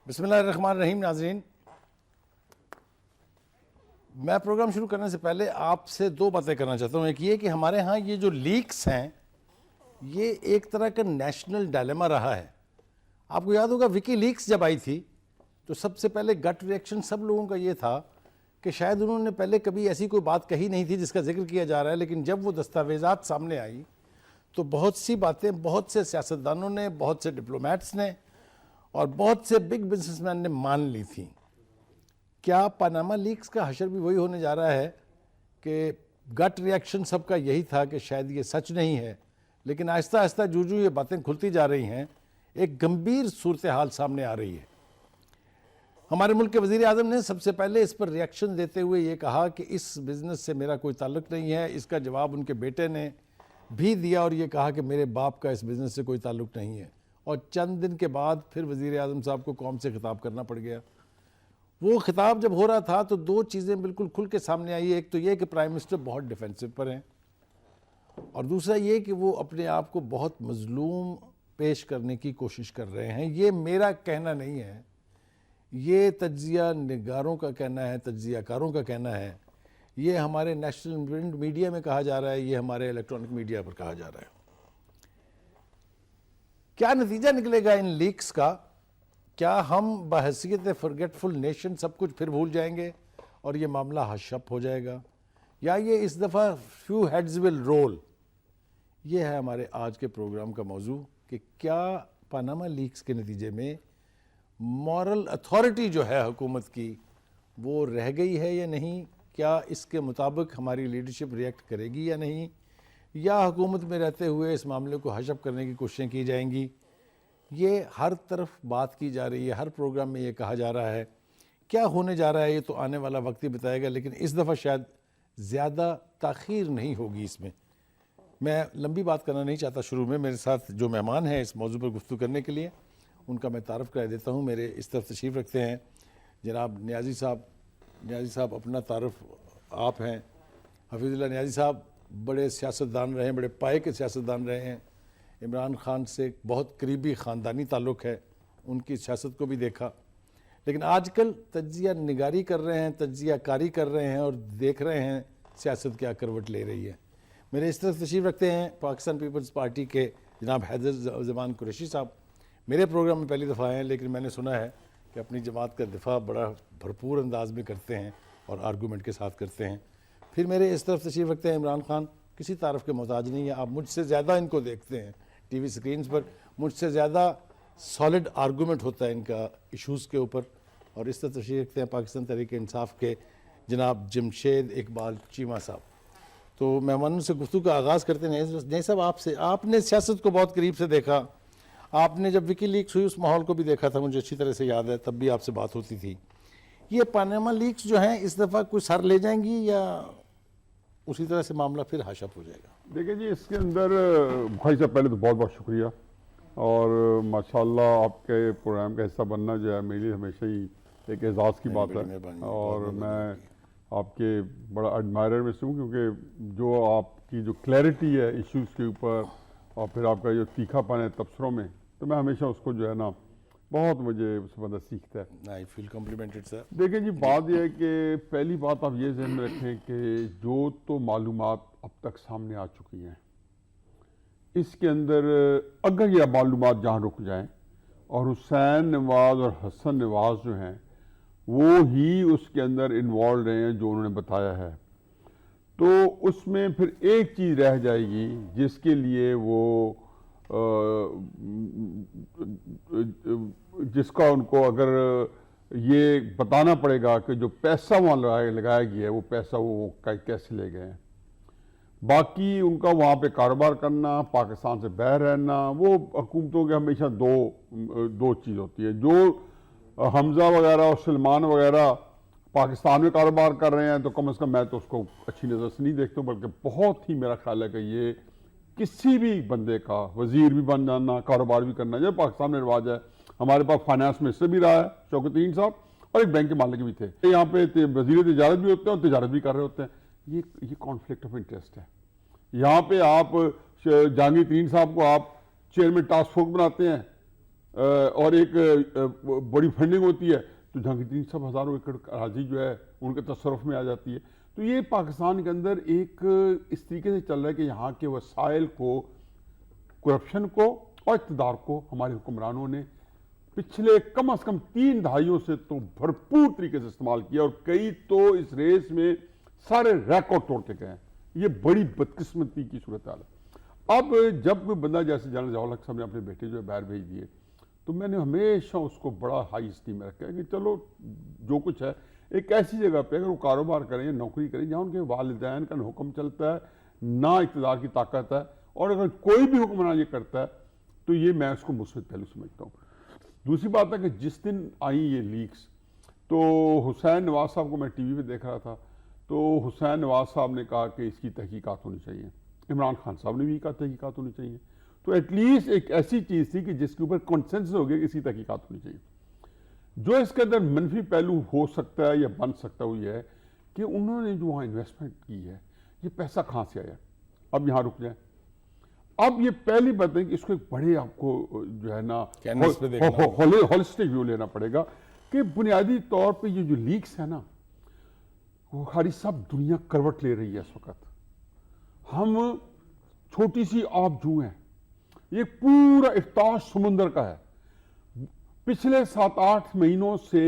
بسم اللہ الرحمن الرحیم. ناظرین، میں پروگرام شروع کرنے سے پہلے آپ سے دو باتیں کرنا چاہتا ہوں. ایک یہ کہ ہمارے ہاں یہ جو لیکس ہیں یہ ایک طرح کا نیشنل ڈائلیما رہا ہے. آپ کو یاد ہوگا وکی لیکس جب آئی تھی تو سب سے پہلے گٹ ریئیکشن سب لوگوں کا یہ تھا کہ شاید انہوں نے پہلے کبھی ایسی کوئی بات کہی نہیں تھی جس کا ذکر کیا جا رہا ہے، لیکن جب وہ دستاویزات سامنے آئی تو بہت سی باتیں بہت سے سیاستدانوں نے، بہت سے ڈپلومیٹس نے اور بہت سے بگ بزنس مین نے مان لی تھیں. کیا پاناما لیکس کا حشر بھی وہی ہونے جا رہا ہے کہ گٹ ریئیکشن سب کا یہی تھا کہ شاید یہ سچ نہیں ہے، لیکن آہستہ آہستہ جو یہ باتیں کھلتی جا رہی ہیں ایک گمبھیر صورتحال سامنے آ رہی ہے. ہمارے ملک کے وزیر اعظم نے سب سے پہلے اس پر ریئیکشن دیتے ہوئے یہ کہا کہ اس بزنس سے میرا کوئی تعلق نہیں ہے. اس کا جواب ان کے بیٹے نے بھی دیا اور یہ کہا کہ میرے باپ کا اس بزنس سے کوئی تعلق نہیں ہے. اور چند دن کے بعد پھر وزیر اعظم صاحب کو قوم سے خطاب کرنا پڑ گیا. وہ خطاب جب ہو رہا تھا تو دو چیزیں بالکل کھل کے سامنے آئی. ایک تو یہ کہ پرائم منسٹر بہت ڈیفینسو پر ہیں، اور دوسرا یہ کہ وہ اپنے آپ کو بہت مظلوم پیش کرنے کی کوشش کر رہے ہیں. یہ میرا کہنا نہیں ہے، یہ تجزیہ نگاروں کا کہنا ہے، تجزیہ کاروں کا کہنا ہے. یہ ہمارے نیشنل پرنٹ میڈیا میں کہا جا رہا ہے، یہ ہمارے الیکٹرانک میڈیا پر کہا جا رہا ہے. کیا نتیجہ نکلے گا ان لیکس کا؟ کیا ہم بحیثیت فرگیٹفل نیشن سب کچھ پھر بھول جائیں گے اور یہ معاملہ ہش ہپ ہو جائے گا، یا یہ اس دفعہ فیو ہیڈز ول رول؟ یہ ہے ہمارے آج کے پروگرام کا موضوع کہ کیا پاناما لیکس کے نتیجے میں مورل اتھارٹی جو ہے حکومت کی وہ رہ گئی ہے یا نہیں؟ کیا اس کے مطابق ہماری لیڈرشپ ریئیکٹ کرے گی یا نہیں، یا حکومت میں رہتے ہوئے اس معاملے کو حش اپ کرنے کی کوششیں کی جائیں گی؟ یہ ہر طرف بات کی جا رہی ہے، ہر پروگرام میں یہ کہا جا رہا ہے. کیا ہونے جا رہا ہے یہ تو آنے والا وقت ہی بتائے گا، لیکن اس دفعہ شاید زیادہ تاخیر نہیں ہوگی اس میں. میں لمبی بات کرنا نہیں چاہتا. شروع میں میرے ساتھ جو مہمان ہیں اس موضوع پر گفتگو کرنے کے لیے ان کا میں تعارف کرا دیتا ہوں. میرے اس طرف تشریف رکھتے ہیں جناب نیازی صاحب. نیازی صاحب اپنا تعارف آپ ہیں. حفیظ اللہ نیازی صاحب بڑے سیاستدان رہے ہیں، بڑے پائے کے سیاستدان رہے ہیں. عمران خان سے بہت قریبی خاندانی تعلق ہے، ان کی سیاست کو بھی دیکھا، لیکن آج کل تجزیہ نگاری کر رہے ہیں، تجزیہ کاری کر رہے ہیں اور دیکھ رہے ہیں سیاست کیا کروٹ لے رہی ہے. میرے اس طرف تشریف رکھتے ہیں پاکستان پیپلز پارٹی کے جناب حیدر زمان قریشی صاحب. میرے پروگرام میں پہلی دفعہ آئے ہیں، لیکن میں نے سنا ہے کہ اپنی جماعت کا دفاع بڑا بھرپور انداز میں کرتے ہیں اور آرگومنٹ کے ساتھ کرتے ہیں. پھر میرے اس طرف تشریف رکھتے ہیں عمران خان. کسی تعارف کے محتاج نہیں ہے، آپ مجھ سے زیادہ ان کو دیکھتے ہیں ٹی وی سکرینز پر، مجھ سے زیادہ سالڈ آرگومنٹ ہوتا ہے ان کا ایشوز کے اوپر. اور اس طرح تشریف رکھتے ہیں پاکستان تحریک انصاف کے جناب جمشید اقبال چیمہ صاحب. تو مہمانوں سے گفتگو کا آغاز کرتے ہیں. نہیں صاحب، آپ نے سیاست کو بہت قریب سے دیکھا، آپ نے جب وکی لیکس ہوئی اس ماحول کو بھی دیکھا تھا، مجھے اچھی طرح سے یاد ہے، تب بھی آپ سے بات ہوتی تھی. یہ پاناما لیکس جو ہیں اس دفعہ کوئی سر لے جائیں گی یا اسی طرح سے معاملہ پھر ہش اپ ہو جائے گا؟ دیکھیں جی، اس کے اندر بھائی صاحب پہلے تو بہت بہت شکریہ، اور ماشاءاللہ آپ کے پروگرام کا حصہ بننا جو ہے میرے لیے ہمیشہ ہی ایک اعزاز کی بات ہے. اور میں آپ کے بڑا ایڈمائرر میں سے ہوں، کیونکہ جو آپ کی جو کلیئرٹی ہے ایشوز کے اوپر اور پھر آپ کا جو تیکھا پن ہے تبصروں میں، تو میں ہمیشہ اس کو جو ہے نا بہت مجھے اس بندہ سیکھتا ہے. I feel complimented sir. دیکھیں جی، بات یہ ہے کہ پہلی بات آپ یہ ذہن میں رکھیں کہ جو تو معلومات اب تک سامنے آ چکی ہیں، اس کے اندر اگر یہ معلومات جہاں رک جائیں اور حسین نواز اور حسن نواز جو ہیں وہ ہی اس کے اندر انوالوڈ رہے ہیں جو انہوں نے بتایا ہے، تو اس میں پھر ایک چیز رہ جائے گی جس کے لیے وہ جس کا ان کو اگر یہ بتانا پڑے گا کہ جو پیسہ وہاں لگایا گیا ہے وہ پیسہ وہ کیسے لے گئے ہیں. باقی ان کا وہاں پہ کاروبار کرنا، پاکستان سے باہر رہنا، وہ حکومتوں کے ہمیشہ دو چیز ہوتی ہے. جو حمزہ وغیرہ اور سلمان وغیرہ پاکستان میں کاروبار کر رہے ہیں تو کم از کم میں تو اس کو اچھی نظر سے نہیں دیکھتا ہوں، بلکہ بہت ہی میرا خیال ہے کہ یہ کسی بھی بندے کا وزیر بھی بن جانا، کاروبار بھی کرنا، جب پاکستان میں رواج ہے. ہمارے پاس فائنانس منسٹر بھی رہا ہے شوکت ترین صاحب، اور ایک بینک کے مالک بھی تھے. یہاں پہ وزیر تجارت بھی ہوتے ہیں اور تجارت بھی کر رہے ہوتے ہیں. یہ کانفلکٹ آف انٹرسٹ ہے. یہاں پہ آپ جہانگیر ترین صاحب کو آپ چیئرمین ٹاسک فورس بناتے ہیں اور ایک بڑی فنڈنگ ہوتی ہے تو جہاں کی 300 ہزاروں ایکڑ اراضی جو ہے ان کے تصرف میں آ جاتی ہے. تو یہ پاکستان کے اندر ایک اس طریقے سے چل رہا ہے کہ یہاں کے وسائل کو، کرپشن کو اور اقتدار کو ہمارے حکمرانوں نے پچھلے کم از کم 3 دہائیوں سے تو بھرپور طریقے سے استعمال کیا، اور کئی تو اس ریس میں سارے ریکارڈ توڑ کے گئے ہیں. یہ بڑی بدقسمتی کی صورتحال ہے. اب جب کوئی بندہ جیسے جنرل ضیاء الحق صاحب نے اپنے بیٹے جو ہے باہر بھیج دیے، تو میں نے ہمیشہ اس کو بڑا ہائی اسٹیم میں رکھا ہے کہ چلو جو کچھ ہے ایک ایسی جگہ پہ اگر وہ کاروبار کریں یا نوکری کریں جہاں ان کے والدین کا حکم چلتا ہے، نہ اقتدار کی طاقت ہے، اور اگر کوئی بھی حکمران یہ کرتا ہے تو یہ میں اس کو مثبت پہلو سمجھتا ہوں. دوسری بات ہے کہ جس دن آئیں یہ لیکس، تو حسین نواز صاحب کو میں ٹی وی پہ دیکھ رہا تھا، تو حسین نواز صاحب نے کہا کہ اس کی تحقیقات ہونی چاہیے. عمران خان صاحب نے بھی کہا تحقیقات ہونی چاہیے. تو ایٹ لیسٹ ایک ایسی چیز تھی کہ جس کے اوپر کنسنسس ہو گیا کہ اس کی تحقیقات ہونی چاہیے. جو اس کے اندر منفی پہلو ہو سکتا ہے یا بن سکتا ہے وہ یہ ہے کہ انہوں نے جو وہاں انویسٹمنٹ کی ہے یہ پیسہ کہاں سے آیا. اب یہاں رک جائیں. اب یہ پہلی بات ہے کہ اس کو ایک بڑے آپ کو جو ہے نا ہولسٹک ویو لینا پڑے گا کہ بنیادی طور پہ یہ جو لیکس ہے نا وہ ہماری سب دنیا کروٹ لے رہی ہے اس وقت. ہم چھوٹی سی آب جو ہیں، یہ پورا افتاش سمندر کا ہے. پچھلے 7-8 مہینوں سے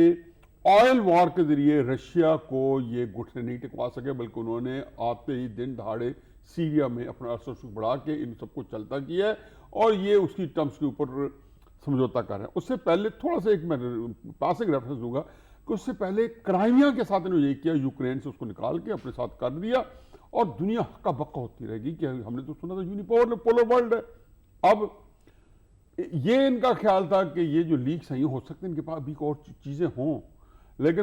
آئل وار کے ذریعے رشیا کو یہ گھٹنے نہیں ٹکوا سکے، بلکہ انہوں نے آتے ہی دن دہاڑے سیریا میں اپنا اثر بڑھا کے ان سب کو چلتا کیا ہے، اور یہ اس کی ٹرمز کے اوپر سمجھوتا کر رہے ہیں. اس سے پہلے تھوڑا سا ایک میں پاسنگ ریفرنس دوں گا کہ اس سے پہلے کرائمیا کے ساتھ انہوں نے یہ کیا، یوکرین سے اس کو نکال کے اپنے ساتھ کر دیا، اور دنیا ہکا بکا ہوتی رہے گی کہ ہم نے تو سنا تھا یونیپولر ورلڈ ہے. اب یہ ان کا خیال تھا کہ یہ جو لیکس ہیں یہ ہو سکتے ہیں ان کے پاس بھی اور چیزیں ہوں، لیکن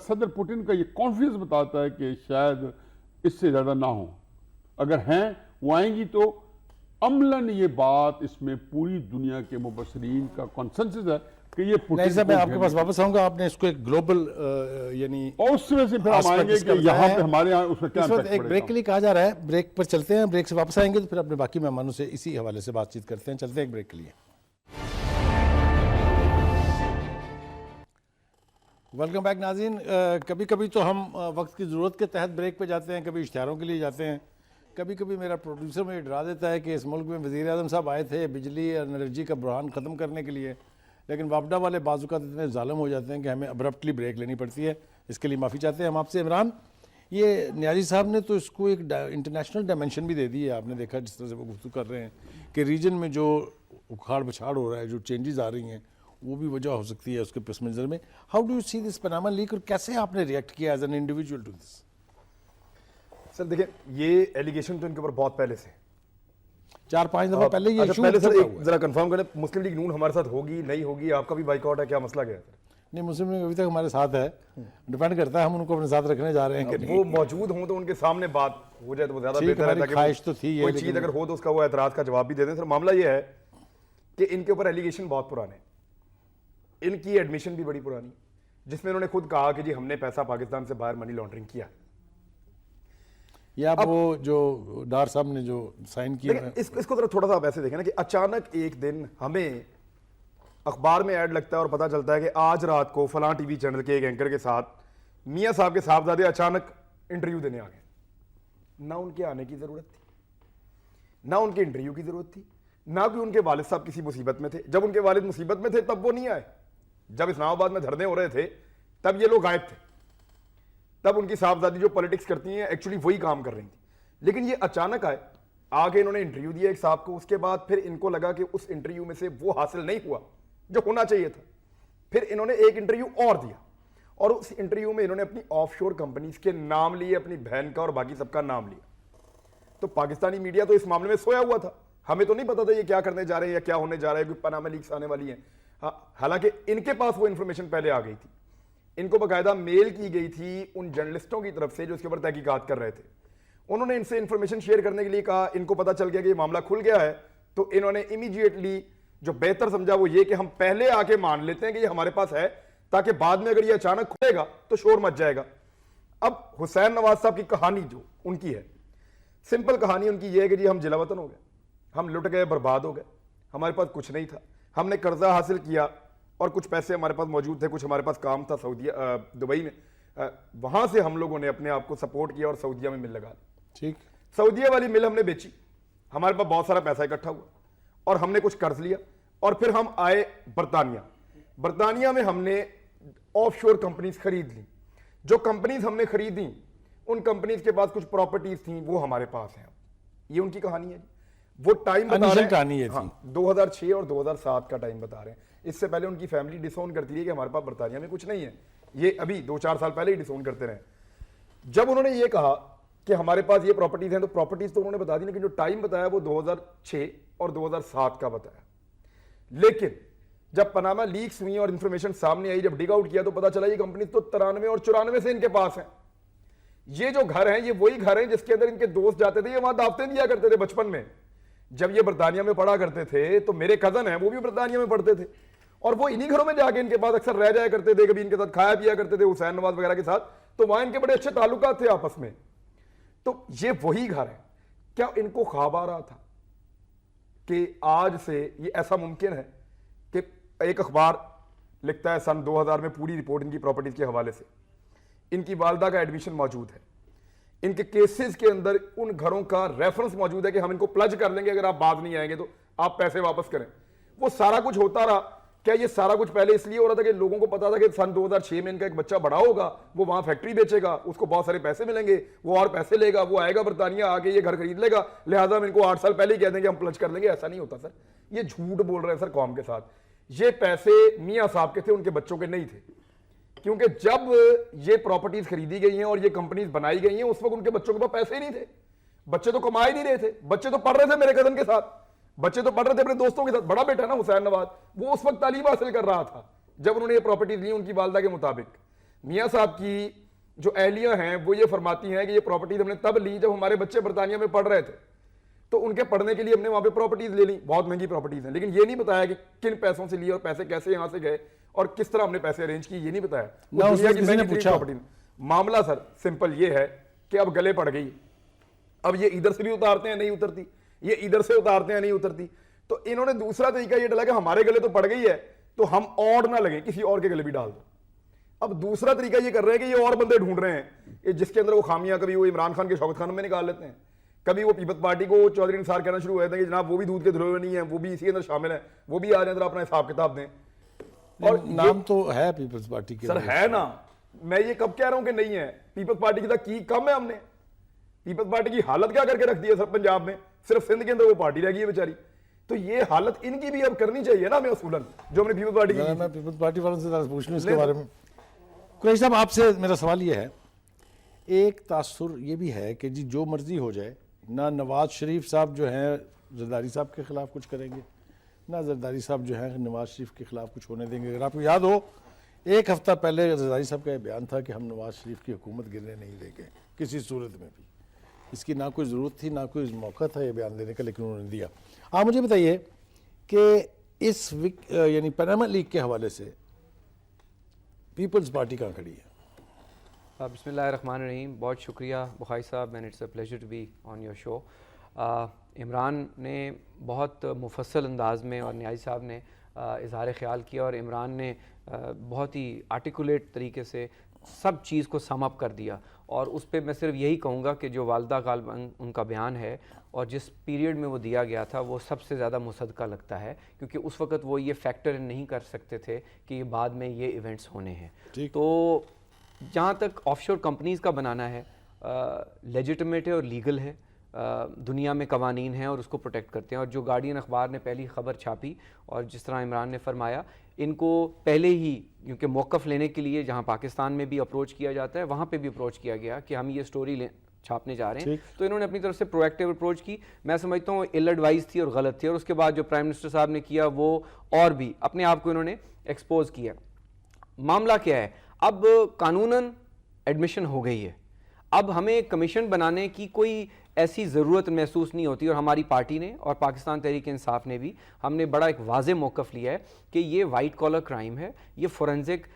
صدر پوٹن کا یہ کانفیڈنس بتاتا ہے کہ شاید اس سے زیادہ نہ ہوں. اگر ہیں وہ آئیں گی تو عملاً یہ بات اس میں پوری دنیا کے مبصرین کا کنسنسس ہے کہ یہ نہیں صاحب، میں آپ کے پاس واپس آؤں گا. آپ نے اس کو ایک گلوبل یعنی اور اس وجہ سے پھر ہم آئیں گے کہ یہاں پہ ہمارے یہاں اس میں کیا امپیکٹ ایک بریک کے لیے کہا جا رہا ہے. بریک پر چلتے ہیں، بریک سے واپس آئیں گے تو پھر اپنے باقی مہمانوں سے اسی حوالے سے بات چیت کرتے ہیں. چلتے ہیں ایک بریک کے لیے. ویلکم بیک ناظرین. کبھی کبھی تو ہم وقت کی ضرورت کے تحت بریک پہ جاتے ہیں، کبھی اشتہاروں کے لیے جاتے ہیں. کبھی کبھی میرا پروڈیوسر مجھے ڈرا دیتا ہے کہ اس ملک میں وزیر اعظم صاحب آئے تھے بجلی اور انرجی کا بحران ختم کرنے کے لیے، لیکن واپڈا والے بعض اوقات اتنے ظالم ہو جاتے ہیں کہ ہمیں ابرپٹلی بریک لینی پڑتی ہے. اس کے لیے معافی چاہتے ہیں ہم آپ سے. عمران، یہ نیازی صاحب نے تو اس کو ایک انٹرنیشنل ڈائمنشن بھی دے دی ہے. آپ نے دیکھا جس طرح سے وہ گفتگو کر رہے ہیں کہ ریجن میں جو اکھاڑ بچھاڑ ہو رہا ہے، جو چینجز آ رہی ہیں، وہ بھی وجہ ہو سکتی ہے اس کے پس منظر میں. How do you see this Panama leak, اور کیسے آپ نے ریئیکٹ کیا as an individual to this? Sir دیکھیں، یہ ایلیگیشن تو ان کے اوپر بہت پہلے سے 4-5 دفعہ پہلے یہ ایشو پہلے. سر ایک ذرا کنفرم کریں، مسلم لیگ نون ہمارے ساتھ ہوگی نہیں ہوگی؟ آپ کا بھی بائیکاٹ ہے، کیا مسئلہ کیا ہے؟ نہیں، مسلم لیگ ابھی تک ہمارے ساتھ ہے. ڈیپینڈ کرتا ہے ہم ان کو اپنے ساتھ رکھنے جا رہے ہیں کہ نہیں. وہ موجود ہوں تو ان کے سامنے بات ہو جائے تو وہ زیادہ ٹھیک ہے، بہتر ہے، ہماری خواہش تو تھی کوئی چیز اگر ہو تو اس کا وہ اعتراض کا جواب بھی دے دیں. سر معاملہ یہ ہے کہ ان کے اوپر ایلیگیشن بہت پرانے ہیں، ان کی ایڈمیشن بھی بڑی پرانی، جس میں انہوں نے خود کہا کہ جی ہم نے پیسہ پاکستان سے باہر منی لانڈرنگ کیا. یا وہ جو ڈار صاحب نے جو سائن کیا ہے، اس کو ذرا تھوڑا سا آپ ایسے دیکھیں نا کہ اچانک ایک دن ہمیں اخبار میں ایڈ لگتا ہے اور پتہ چلتا ہے کہ آج رات کو فلاں ٹی وی چینل کے ایک اینکر کے ساتھ میاں صاحب کے صاحبزادے اچانک انٹرویو دینے آ گئے. نہ ان کے آنے کی ضرورت تھی، نہ ان کے انٹرویو کی ضرورت تھی، نہ کوئی ان کے والد صاحب کسی مصیبت میں تھے. جب ان کے والد مصیبت میں تھے تب وہ نہیں آئے. جب اسلام آباد میں دھرنے ہو رہے تھے تب یہ لوگ غائب تھے. تب ان کی صاحبزادی جو پولیٹکس کرتی ہیں ایکچولی وہی کام کر رہی تھی. لیکن یہ اچانک آئے، آگے انہوں نے انٹرویو دیا ایک صاحب کو. اس کے بعد پھر ان کو لگا کہ اس انٹرویو میں سے وہ حاصل نہیں ہوا جو ہونا چاہیے تھا. پھر انہوں نے ایک انٹرویو اور دیا، اور اس انٹرویو میں انہوں نے اپنی آف شور کمپنیز کے نام لیے، اپنی بہن کا اور باقی سب کا نام لیا. تو پاکستانی میڈیا تو اس معاملے میں سویا ہوا تھا. ہمیں تو نہیں پتا تھا یہ کیا کرنے جا رہے ہیں یا کیا ہونے جا رہا ہے، کوئی پاناما لیکس آنے والی ہیں. حالانکہ ان کے پاس وہ انفارمیشن پہلے آ گئی تھی. ان کو باقاعدہ میل کی گئی تھی ان جرنلسٹوں کی طرف سے جو اس کے اوپر تحقیقات کر رہے تھے. انہوں نے ان سے انفارمیشن شیئر کرنے کے لیے کہا. ان کو پتا چل گیا کہ یہ معاملہ کھل گیا ہے تو انہوں نے امیڈیٹلی جو بہتر سمجھا وہ یہ کہ ہم پہلے آ کے مان لیتے ہیں کہ یہ ہمارے پاس ہے، تاکہ بعد میں اگر یہ اچانک کھلے گا تو شور مچ جائے گا. اب حسین نواز صاحب کی کہانی جو ان کی ہے، سمپل کہانی ان کی یہ ہے کہ جی ہم جلا وطن ہو گئے، ہم لٹ گئے، برباد ہو گئے، ہمارے پاس کچھ نہیں تھا. ہم نے قرضہ حاصل کیا اور کچھ پیسے ہمارے پاس موجود تھے, کچھ ہمارے پاس کام تھا سعودیہ دبئی میں, وہاں سے ہم لوگوں نے اپنے آپ کو سپورٹ کیا اور سعودیہ میں مل لگا لی. ٹھیک, سعودیہ والی مل ہم نے بیچی, ہمارے پاس بہت سارا پیسہ اکٹھا ہوا اور ہم نے کچھ قرض لیا, اور پھر ہم آئے برطانیہ. برطانیہ میں ہم نے آف شور کمپنیز خرید لی. جو کمپنیز ہم نے خریدی ان کمپنیز کے پاس کچھ پراپرٹیز تھیں, وہ ہمارے پاس ہیں. یہ ان کی کہانی ہے جی. وہ ٹائم بتا رہے ہیں 2006 اور 2007 کا ٹائم بتا رہے ہیں. اس سے پہلے ان کی فیملی ڈسون کرتی ہے کہ ہمارے پاس برطانیہ میں کچھ نہیں ہے. یہ ابھی 2-4 سال پہلے ہی ڈسون کرتے رہے. جب انہوں نے یہ کہا کہ ہمارے پاس یہ پراپرٹیز ہیں, تو پراپرٹیز تو انہوں نے بتا دی, لیکن جو ٹائم بتایا وہ 2006 اور 2007 کا بتایا. لیکن جب پاناما لیکس ہوئی اور انفارمیشن سامنے آئی, جب ڈگ آؤٹ کیا, تو پتا چلا یہ کمپنی تو 93 اور 94 سے ان کے پاس ہیں. یہ جو گھر ہیں یہ وہی گھر ہیں جس کے اندر ان کے دوست جاتے تھے, یہ وہاں دعوتیں دیا کرتے تھے بچپن میں. جب یہ برطانیہ میں پڑھا کرتے تھے تو میرے کزن ہیں وہ بھی برطانیہ میں پڑھتے تھے, اور وہ انہی گھروں میں جا کے ان کے پاس اکثر رہ جایا کرتے تھے, کبھی ان کے ساتھ کھایا پیا کرتے تھے, حسین نواز وغیرہ کے ساتھ. تو وہاں ان کے بڑے اچھے تعلقات تھے آپس میں. تو یہ وہی گھر ہے. کیا ان کو خواب آ رہا تھا کہ آج سے یہ ایسا ممکن ہے کہ ایک اخبار لکھتا ہے سن 2000 میں پوری رپورٹ ان کی پراپرٹیز کے حوالے سے, ان کی والدہ کا ایڈمیشن موجود ہے, ان کے کیسز کے اندر ان گھروں کا ریفرنس موجود ہے کہ ہم ان کو پلج کر لیں گے اگر آپ بعد نہیں آئیں گے تو آپ پیسے واپس کریں. وہ سارا کچھ ہوتا رہا. کیا یہ سارا کچھ پہلے اس لیے ہو رہا تھا کہ لوگوں کو پتا تھا کہ سن 2006 میں ان کا ایک بچہ بڑا ہوگا, وہ وہاں فیکٹری بیچے گا, اس کو بہت سارے پیسے ملیں گے, وہ اور پیسے لے گا, وہ آئے گا برطانیہ آ کے یہ گھر خرید لے گا, لہٰذا ہم ان کو 8 سال پہلے ہی کہہ دیں گے ہم پلج کر لیں گے. ایسا نہیں ہوتا سر, یہ جھوٹ بول رہے ہیں سر قوم کے ساتھ. یہ پیسے میاں صاحب کے تھے, ان کے بچوں کے نہیں تھے, کیونکہ جب یہ پراپرٹیز خریدی گئی ہیں اور یہ کمپنیز بنائی گئی ہیں اس وقت ان کے بچوں کے پاس پیسے ہی نہیں تھے. بچے تو کما ہی نہیں رہے تھے, بچے تو پڑھ رہے تھے میرے کزن کے ساتھ, بچے تو پڑھ رہے تھے اپنے دوستوں کے ساتھ. بڑا بیٹا نا حسین نواز, وہ اس وقت تعلیم حاصل کر رہا تھا جب انہوں نے یہ پراپرٹیز لی ان کی والدہ کے مطابق. میاں صاحب کی جو اہلیہ ہیں وہ یہ فرماتی ہیں کہ یہ پراپرٹیز ہم نے تب لی جب ہمارے بچے برطانیہ میں پڑھ رہے تھے, تو ان کے پڑھنے کے لیے ہم نے وہاں پہ پراپرٹیز لے لی. بہت مہنگی پراپرٹیز ہیں, لیکن یہ نہیں بتایا کہ کن پیسوں سے لیے اور پیسے کیسے یہاں سے گئے اور کس طرح ہم نے پیسے ارینج کیے, یہ نہیں بتایا. دنیا کی مہنگی پراپرٹی. معاملہ سر سمپل یہ ہے کہ اب گلے پڑ گئی. اب یہ ادھر سے بھی اتارتے ہیں نہیں اترتی, یہ ادھر سے اتارتے ہیں نہیں اترتی. تو انہوں نے دوسرا طریقہ یہ ڈالا کہ ہمارے گلے تو پڑ گئی ہے تو ہم اور نہ لگیں, کسی اور کے گلے بھی ڈال دو. اب دوسرا طریقہ یہ کر رہے ہیں کہ یہ اور بندے ڈھونڈ رہے ہیں جس کے اندر وہ خامیاں کبھی وہ عمران خان کے شوکت خانوں میں نکال لیتے ہیں, کبھی وہ پیپلز پارٹی کو چودھری نثار کہنا شروع ہوئے تھے کہ جناب وہ بھی دودھ کے دھلے ہوئے نہیں ہیں, وہ بھی اسی اندر شامل ہیں, وہ بھی آ جائیں ذرا اپنا حساب کتاب دیں. اور نام تو ہے پیپلز پارٹی کے سر ہے نا, میں یہ کب کہہ رہا ہوں کہ نہیں ہے. پیپلز پارٹی کی کم ہے, ہم نے پیپلز پارٹی کی حالت کیا کر کے رکھ دی ہے سر پنجاب میں, صرف سندھ کے اندر وہ پارٹی رہ گئی ہے بیچاری. تو یہ حالت ان کی بھی اب کرنی چاہیے نا ہمیں اصولاً, جو ہم نے پیپلز پارٹی کی. میں پیپلز پارٹی والوں سے پوچھ لوں اس کے بارے میں. قریشی صاحب آپ سے میرا سوال یہ ہے, ایک تاثر یہ بھی ہے کہ جی جو مرضی ہو جائے, نہ نواز شریف صاحب جو ہیں زرداری صاحب کے خلاف کچھ کریں گے, نہ زرداری صاحب جو ہیں نواز شریف کے خلاف کچھ ہونے دیں گے. اگر آپ کو یاد ہو ایک ہفتہ پہلے زرداری صاحب کا یہ بیان تھا کہ ہم نواز شریف کی حکومت گرنے نہیں دیں گے کسی صورت میں بھی. اس کی نہ کوئی ضرورت تھی نہ کوئی موقع تھا یہ بیان دینے کا, لیکن انہوں نے دیا. آپ مجھے بتائیے کہ اس یعنی پاناما لیک کے حوالے سے پیپلز پارٹی کہاں کھڑی ہے؟ بسم اللہ الرحمن الرحیم. بہت شکریہ بخاری صاحب, and it's a pleasure to be on your show. Imran نے بہت مفصل انداز میں اور نیازی صاحب نے اظہار خیال کیا, اور عمران نے بہت ہی آرٹیکولیٹ طریقے سے سب چیز کو سم اپ کر دیا. اور اس پہ میں صرف یہی کہوں گا کہ جو والدہ غالباً ان کا بیان ہے اور جس پیریڈ میں وہ دیا گیا تھا وہ سب سے زیادہ مصدقہ لگتا ہے, کیونکہ اس وقت وہ یہ فیکٹر نہیں کر سکتے تھے کہ بعد میں یہ ایونٹس ہونے ہیں. تو جہاں تک آف شور کمپنیز کا بنانا ہے, لیجٹمیٹ ہے اور لیگل ہے, دنیا میں قوانین ہیں اور اس کو پروٹیکٹ کرتے ہیں. اور جو گارڈین اخبار نے پہلی خبر چھاپی, اور جس طرح عمران نے فرمایا, ان کو پہلے ہی کیونکہ موقف لینے کے لیے جہاں پاکستان میں بھی اپروچ کیا جاتا ہے وہاں پہ بھی اپروچ کیا گیا کہ ہم یہ سٹوری چھاپنے جا رہے ہیں, تو انہوں نے اپنی طرف سے پرو ایکٹیو اپروچ کی. میں سمجھتا ہوں ایل ایڈوائز تھی اور غلط تھی, اور اس کے بعد جو پرائم منسٹر صاحب نے کیا وہ اور بھی اپنے آپ کو انہوں نے ایکسپوز کیا. معاملہ کیا ہے, اب قانوناً ایڈمیشن ہو گئی ہے, اب ہمیں کمیشن بنانے کی کوئی ایسی ضرورت محسوس نہیں ہوتی. اور ہماری پارٹی نے اور پاکستان تحریک انصاف نے بھی ہم نے بڑا ایک واضح موقف لیا ہے کہ یہ وائٹ کالر کرائم ہے, یہ فورنزک,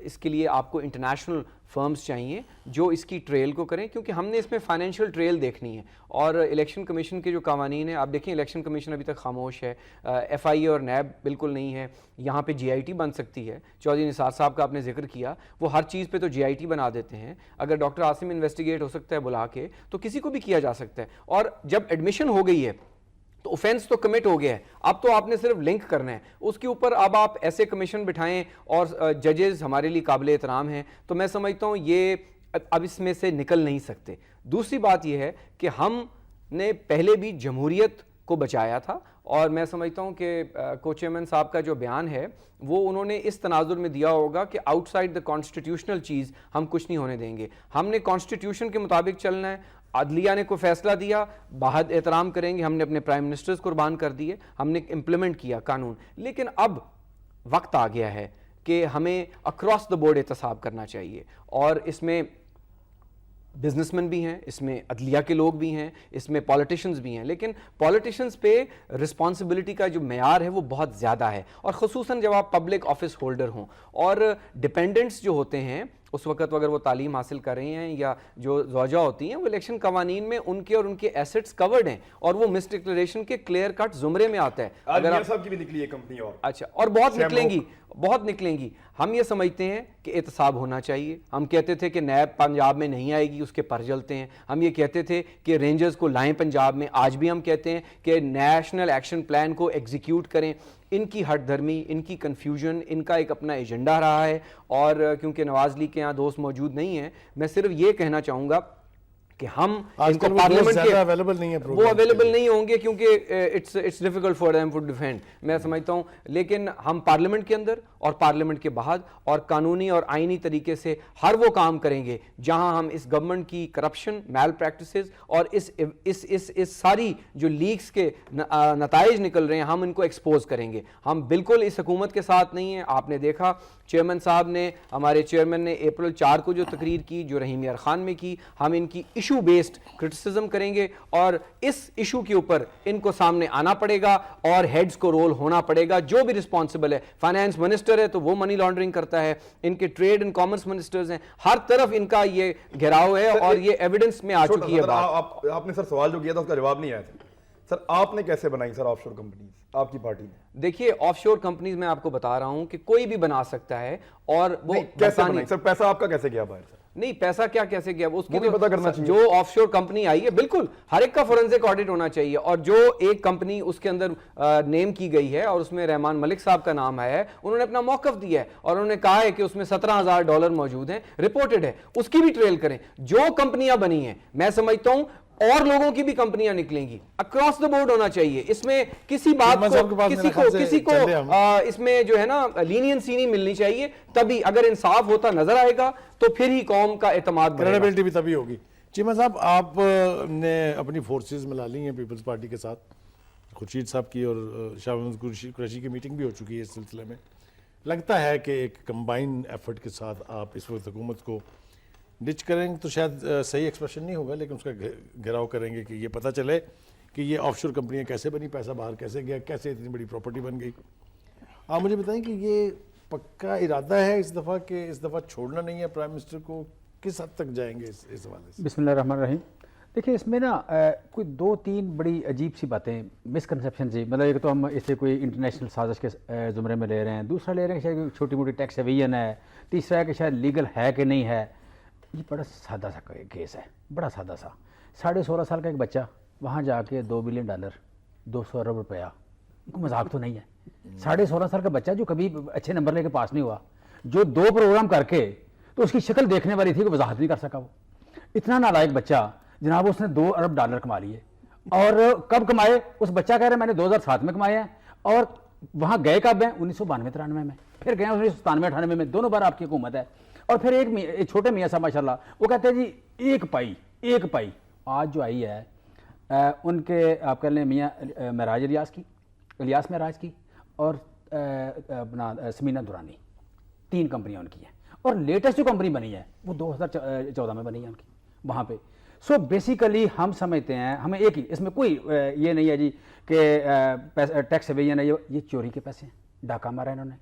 اس کے لیے آپ کو انٹرنیشنل فرمز چاہیے جو اس کی ٹریل کو کریں, کیونکہ ہم نے اس میں فائنینشیل ٹریل دیکھنی ہے. اور الیکشن کمیشن کے جو قوانین ہیں, آپ دیکھیں الیکشن کمیشن ابھی تک خاموش ہے, ایف آئی اے اور نیب بالکل نہیں ہے. یہاں پہ جی آئی ٹی بن سکتی ہے, چودھری نثار صاحب کا آپ نے ذکر کیا, وہ ہر چیز پہ تو جی آئی ٹی بنا دیتے ہیں. اگر ڈاکٹر عاصم انویسٹیگیٹ ہو سکتا ہے بلا کے, تو کسی کو بھی کیا جا سکتا ہے. اور جب ایڈمیشن ہو گئی ہے تو اوفینس تو کمٹ ہو گیا ہے, اب تو آپ نے صرف لنک کرنا ہے اس کے اوپر. اب آپ ایسے کمیشن بٹھائیں, اور ججز ہمارے لیے قابل احترام ہیں, تو میں سمجھتا ہوں یہ اب اس میں سے نکل نہیں سکتے. دوسری بات یہ ہے کہ ہم نے پہلے بھی جمہوریت کو بچایا تھا, اور میں سمجھتا ہوں کہ کو چیئرمین صاحب کا جو بیان ہے وہ انہوں نے اس تناظر میں دیا ہوگا کہ آؤٹ سائڈ دا کانسٹیٹیوشنل چیز ہم کچھ نہیں ہونے دیں گے. ہم نے کانسٹیٹیوشن کے مطابق چلنا ہے. عدلیہ نے کوئی فیصلہ دیا, بہت احترام کریں گے. ہم نے اپنے پرائم منسٹرز قربان کر دیے, ہم نے امپلیمنٹ کیا قانون. لیکن اب وقت آ گیا ہے کہ ہمیں اکراس دا بورڈ احتساب کرنا چاہیے, اور اس میں بزنس مین بھی ہیں, اس میں عدلیہ کے لوگ بھی ہیں, اس میں پولیٹیشنز بھی ہیں. لیکن پولیٹیشنز پہ رسپانسبلٹی کا جو معیار ہے وہ بہت زیادہ ہے, اور خصوصاً جب آپ پبلک آفس ہولڈر ہوں. اور ڈپینڈنٹس جو ہوتے ہیں اس وقت اگر وہ تعلیم حاصل کر رہی ہیں, یا جو زوجہ ہوتی ہیں, وہ الیکشن قوانین میں ان کے اور ان کے ایسٹس کورڈ ہیں, اور وہ مس ڈکلیریشن کے کلیئر کٹ زمرے میں آتا ہے. اگر آپ صاحب کی بھی نکلی ہے کمپنی, اور اچھا, اور بہت نکلیں گی, بہت نکلیں گی. ہم یہ سمجھتے ہیں کہ احتساب ہونا چاہیے. ہم کہتے تھے کہ نیب پنجاب میں نہیں آئے گی, اس کے پر جلتے ہیں. ہم یہ کہتے تھے کہ رینجرز کو لائیں پنجاب میں, آج بھی ہم کہتے ہیں کہ نیشنل ایکشن پلان کو ایگزیکیوٹ کریں. ان کی ہٹ دھرمی, ان کی کنفیوژن, ان کا ایک اپنا ایجنڈا رہا ہے. اور کیونکہ نواز لیگ کے یہاں دوست موجود نہیں ہیں, میں صرف یہ کہنا چاہوں گا کہ ہم ان کو پارلیمنٹ کے اویلیبل نہیں ہے, وہ اویلیبل نہیں ہوں گے کیونکہ it's difficult for them to defend, میں سمجھتا ہوں. لیکن ہم پارلیمنٹ کے اندر اور پارلیمنٹ کے باہر اور قانونی اور آئینی طریقے سے ہر وہ کام کریں گے جہاں ہم اس گورنمنٹ کی کرپشن, میل پریکٹسز اور اس ساری جو لیکس کے نتائج نکل رہے ہیں, ہم ان کو ایکسپوز کریں گے. ہم بالکل اس حکومت کے ساتھ نہیں ہیں. آپ نے دیکھا چیئرمین صاحب نے, ہمارے چیئرمین نے اپریل 4 کو جو تقریر کی, جو رحیم یار خان میں کی, ہم ان کی ایشو بیسڈ کرٹیسزم کریں گے, اور اس ایشو کے اوپر ان کو سامنے آنا پڑے گا, اور ہیڈز کو رول ہونا پڑے گا. جو بھی رسپانسبل ہے, فائنانس منسٹر ہے تو وہ منی لانڈرنگ کرتا ہے, ان کے ٹریڈ اینڈ کامرس منسٹرز ہیں, ہر طرف ان کا یہ گھیراؤ ہے, اور یہ ایویڈنس میں آ چکی ہے بات. آپ نے سر سوال جو کیا تھا اس کا جواب نہیں آیا تھا. سر آپ نے کیسے بنائی سر آف شور کمپنیز, آپ کی پارٹی نے؟ دیکھیے آف شور کمپنیز میں آپ کو بتا رہا ہوں کہ کوئی بھی بنا سکتا ہے, اور وہ کیسے بنائی سر؟ پیسہ آپ کا کیسے گیا باہر سر؟ نہیں, پیسہ کیا کیسے گیا اس کے پتہ کرنا چاہیے. جو آف شور کمپنی آئی ہے, بالکل ہر ایک کا فورنزک آڈٹ ہونا چاہیے. اور جو ایک کمپنی اس کے اندر نیم کی گئی ہے اور اس میں رحمان ملک صاحب کا نام آیا ہے, انہوں نے اپنا موقف دیا ہے, اور انہوں نے کہا ہے کہ اس میں $17,000 موجود ہیں, رپورٹڈ ہے, اس کی بھی ٹریل کریں. جو کمپنیاں بنی ہیں, میں سمجھتا ہوں اور لوگوں کی بھی کمپنیاں نکلیں گی, اکراس دا بورڈ ہونا چاہیے. اس میں کسی بات کو کسی کو اس میں جو ہے نا لینینسی نہیں ملنی چاہیے. تبھی اگر انصاف ہوتا نظر آئے گا تو پھر ہی قوم کا اعتماد بڑھے گا, کریڈیبلٹی بھی تبھی ہوگی. چیمہ صاحب, آپ نے اپنی فورسز ملا لی ہیں پیپلز پارٹی کے ساتھ, خورشید صاحب کی اور شاہ محمود قریشی کی میٹنگ بھی ہو چکی ہے اس سلسلے میں. لگتا ہے کہ ایک کمبائن ایفرٹ کے ساتھ آپ اس وقت حکومت کو ڈچ کریں گے, تو شاید صحیح ایکسپریشن نہیں ہوگا, لیکن اس کا گھیراؤ کریں گے کہ یہ پتہ چلے کہ یہ آف شور کمپنیاں کیسے بنی, پیسہ باہر کیسے گیا, کیسے اتنی بڑی پراپرٹی بن گئی. آپ مجھے بتائیں کہ یہ پکا ارادہ ہے اس دفعہ کہ اس دفعہ چھوڑنا نہیں ہے پرائم منسٹر کو, کس حد تک جائیں گے اس حوالے سے؟ بسم اللہ الرحمن الرحیم. دیکھیں اس میں نا کوئی 2-3 بڑی عجیب سی باتیں, مسکنسیپشن سی. مطلب ایک تو ہم اسے کوئی انٹرنیشنل سازش کے زمرے میں لے رہے ہیں, دوسرا لے رہے ہیں شاید چھوٹی موٹی ٹیکس ایویژن ہے, تیسرا ہے کہ شاید لیگل ہے کہ نہیں ہے. یہ بڑا سادہ سا کیس ہے, بڑا سادہ سا. 16.5 سال کا ایک بچہ وہاں جا کے $2 بلین $200 ارب روپیہ, ان کو مذاق تو نہیں ہے. 16.5 سال کا بچہ جو کبھی اچھے نمبر لے کے پاس نہیں ہوا, جو 2 پروگرام کر کے تو اس کی شکل دیکھنے والی تھی کہ وضاحت نہیں کر سکا. وہ اتنا نالائق بچہ جناب, اس نے $2 ارب کما لیے. اور کب کمائے؟ اس بچہ کہہ رہے میں نے 2007 میں کمائے ہیں. اور وہاں گئے کب ہیں؟ 1992-93 میں, پھر گئے 1997-98 میں, دونوں بار آپ کی حکومت ہے. اور پھر ایک چھوٹے میاں صاحب ماشاءاللہ, وہ کہتے ہیں جی ایک پائی آج جو آئی ہے ان کے, آپ کہہ لیں میاں معراج الیاس معراج کی اور اپنا سمینہ دورانی, 3 کمپنیاں ان کی ہیں. اور لیٹسٹ جو کمپنی بنی ہے وہ 2014 میں بنی ہے ان کی وہاں پہ. سو بیسیکلی ہم سمجھتے ہیں ہمیں ایک ہی اس میں کوئی یہ نہیں ہے جی کہ ٹیکس ایویژن ہے، یہ چوری کے پیسے ہیں، ڈاکہ مارا انہوں نے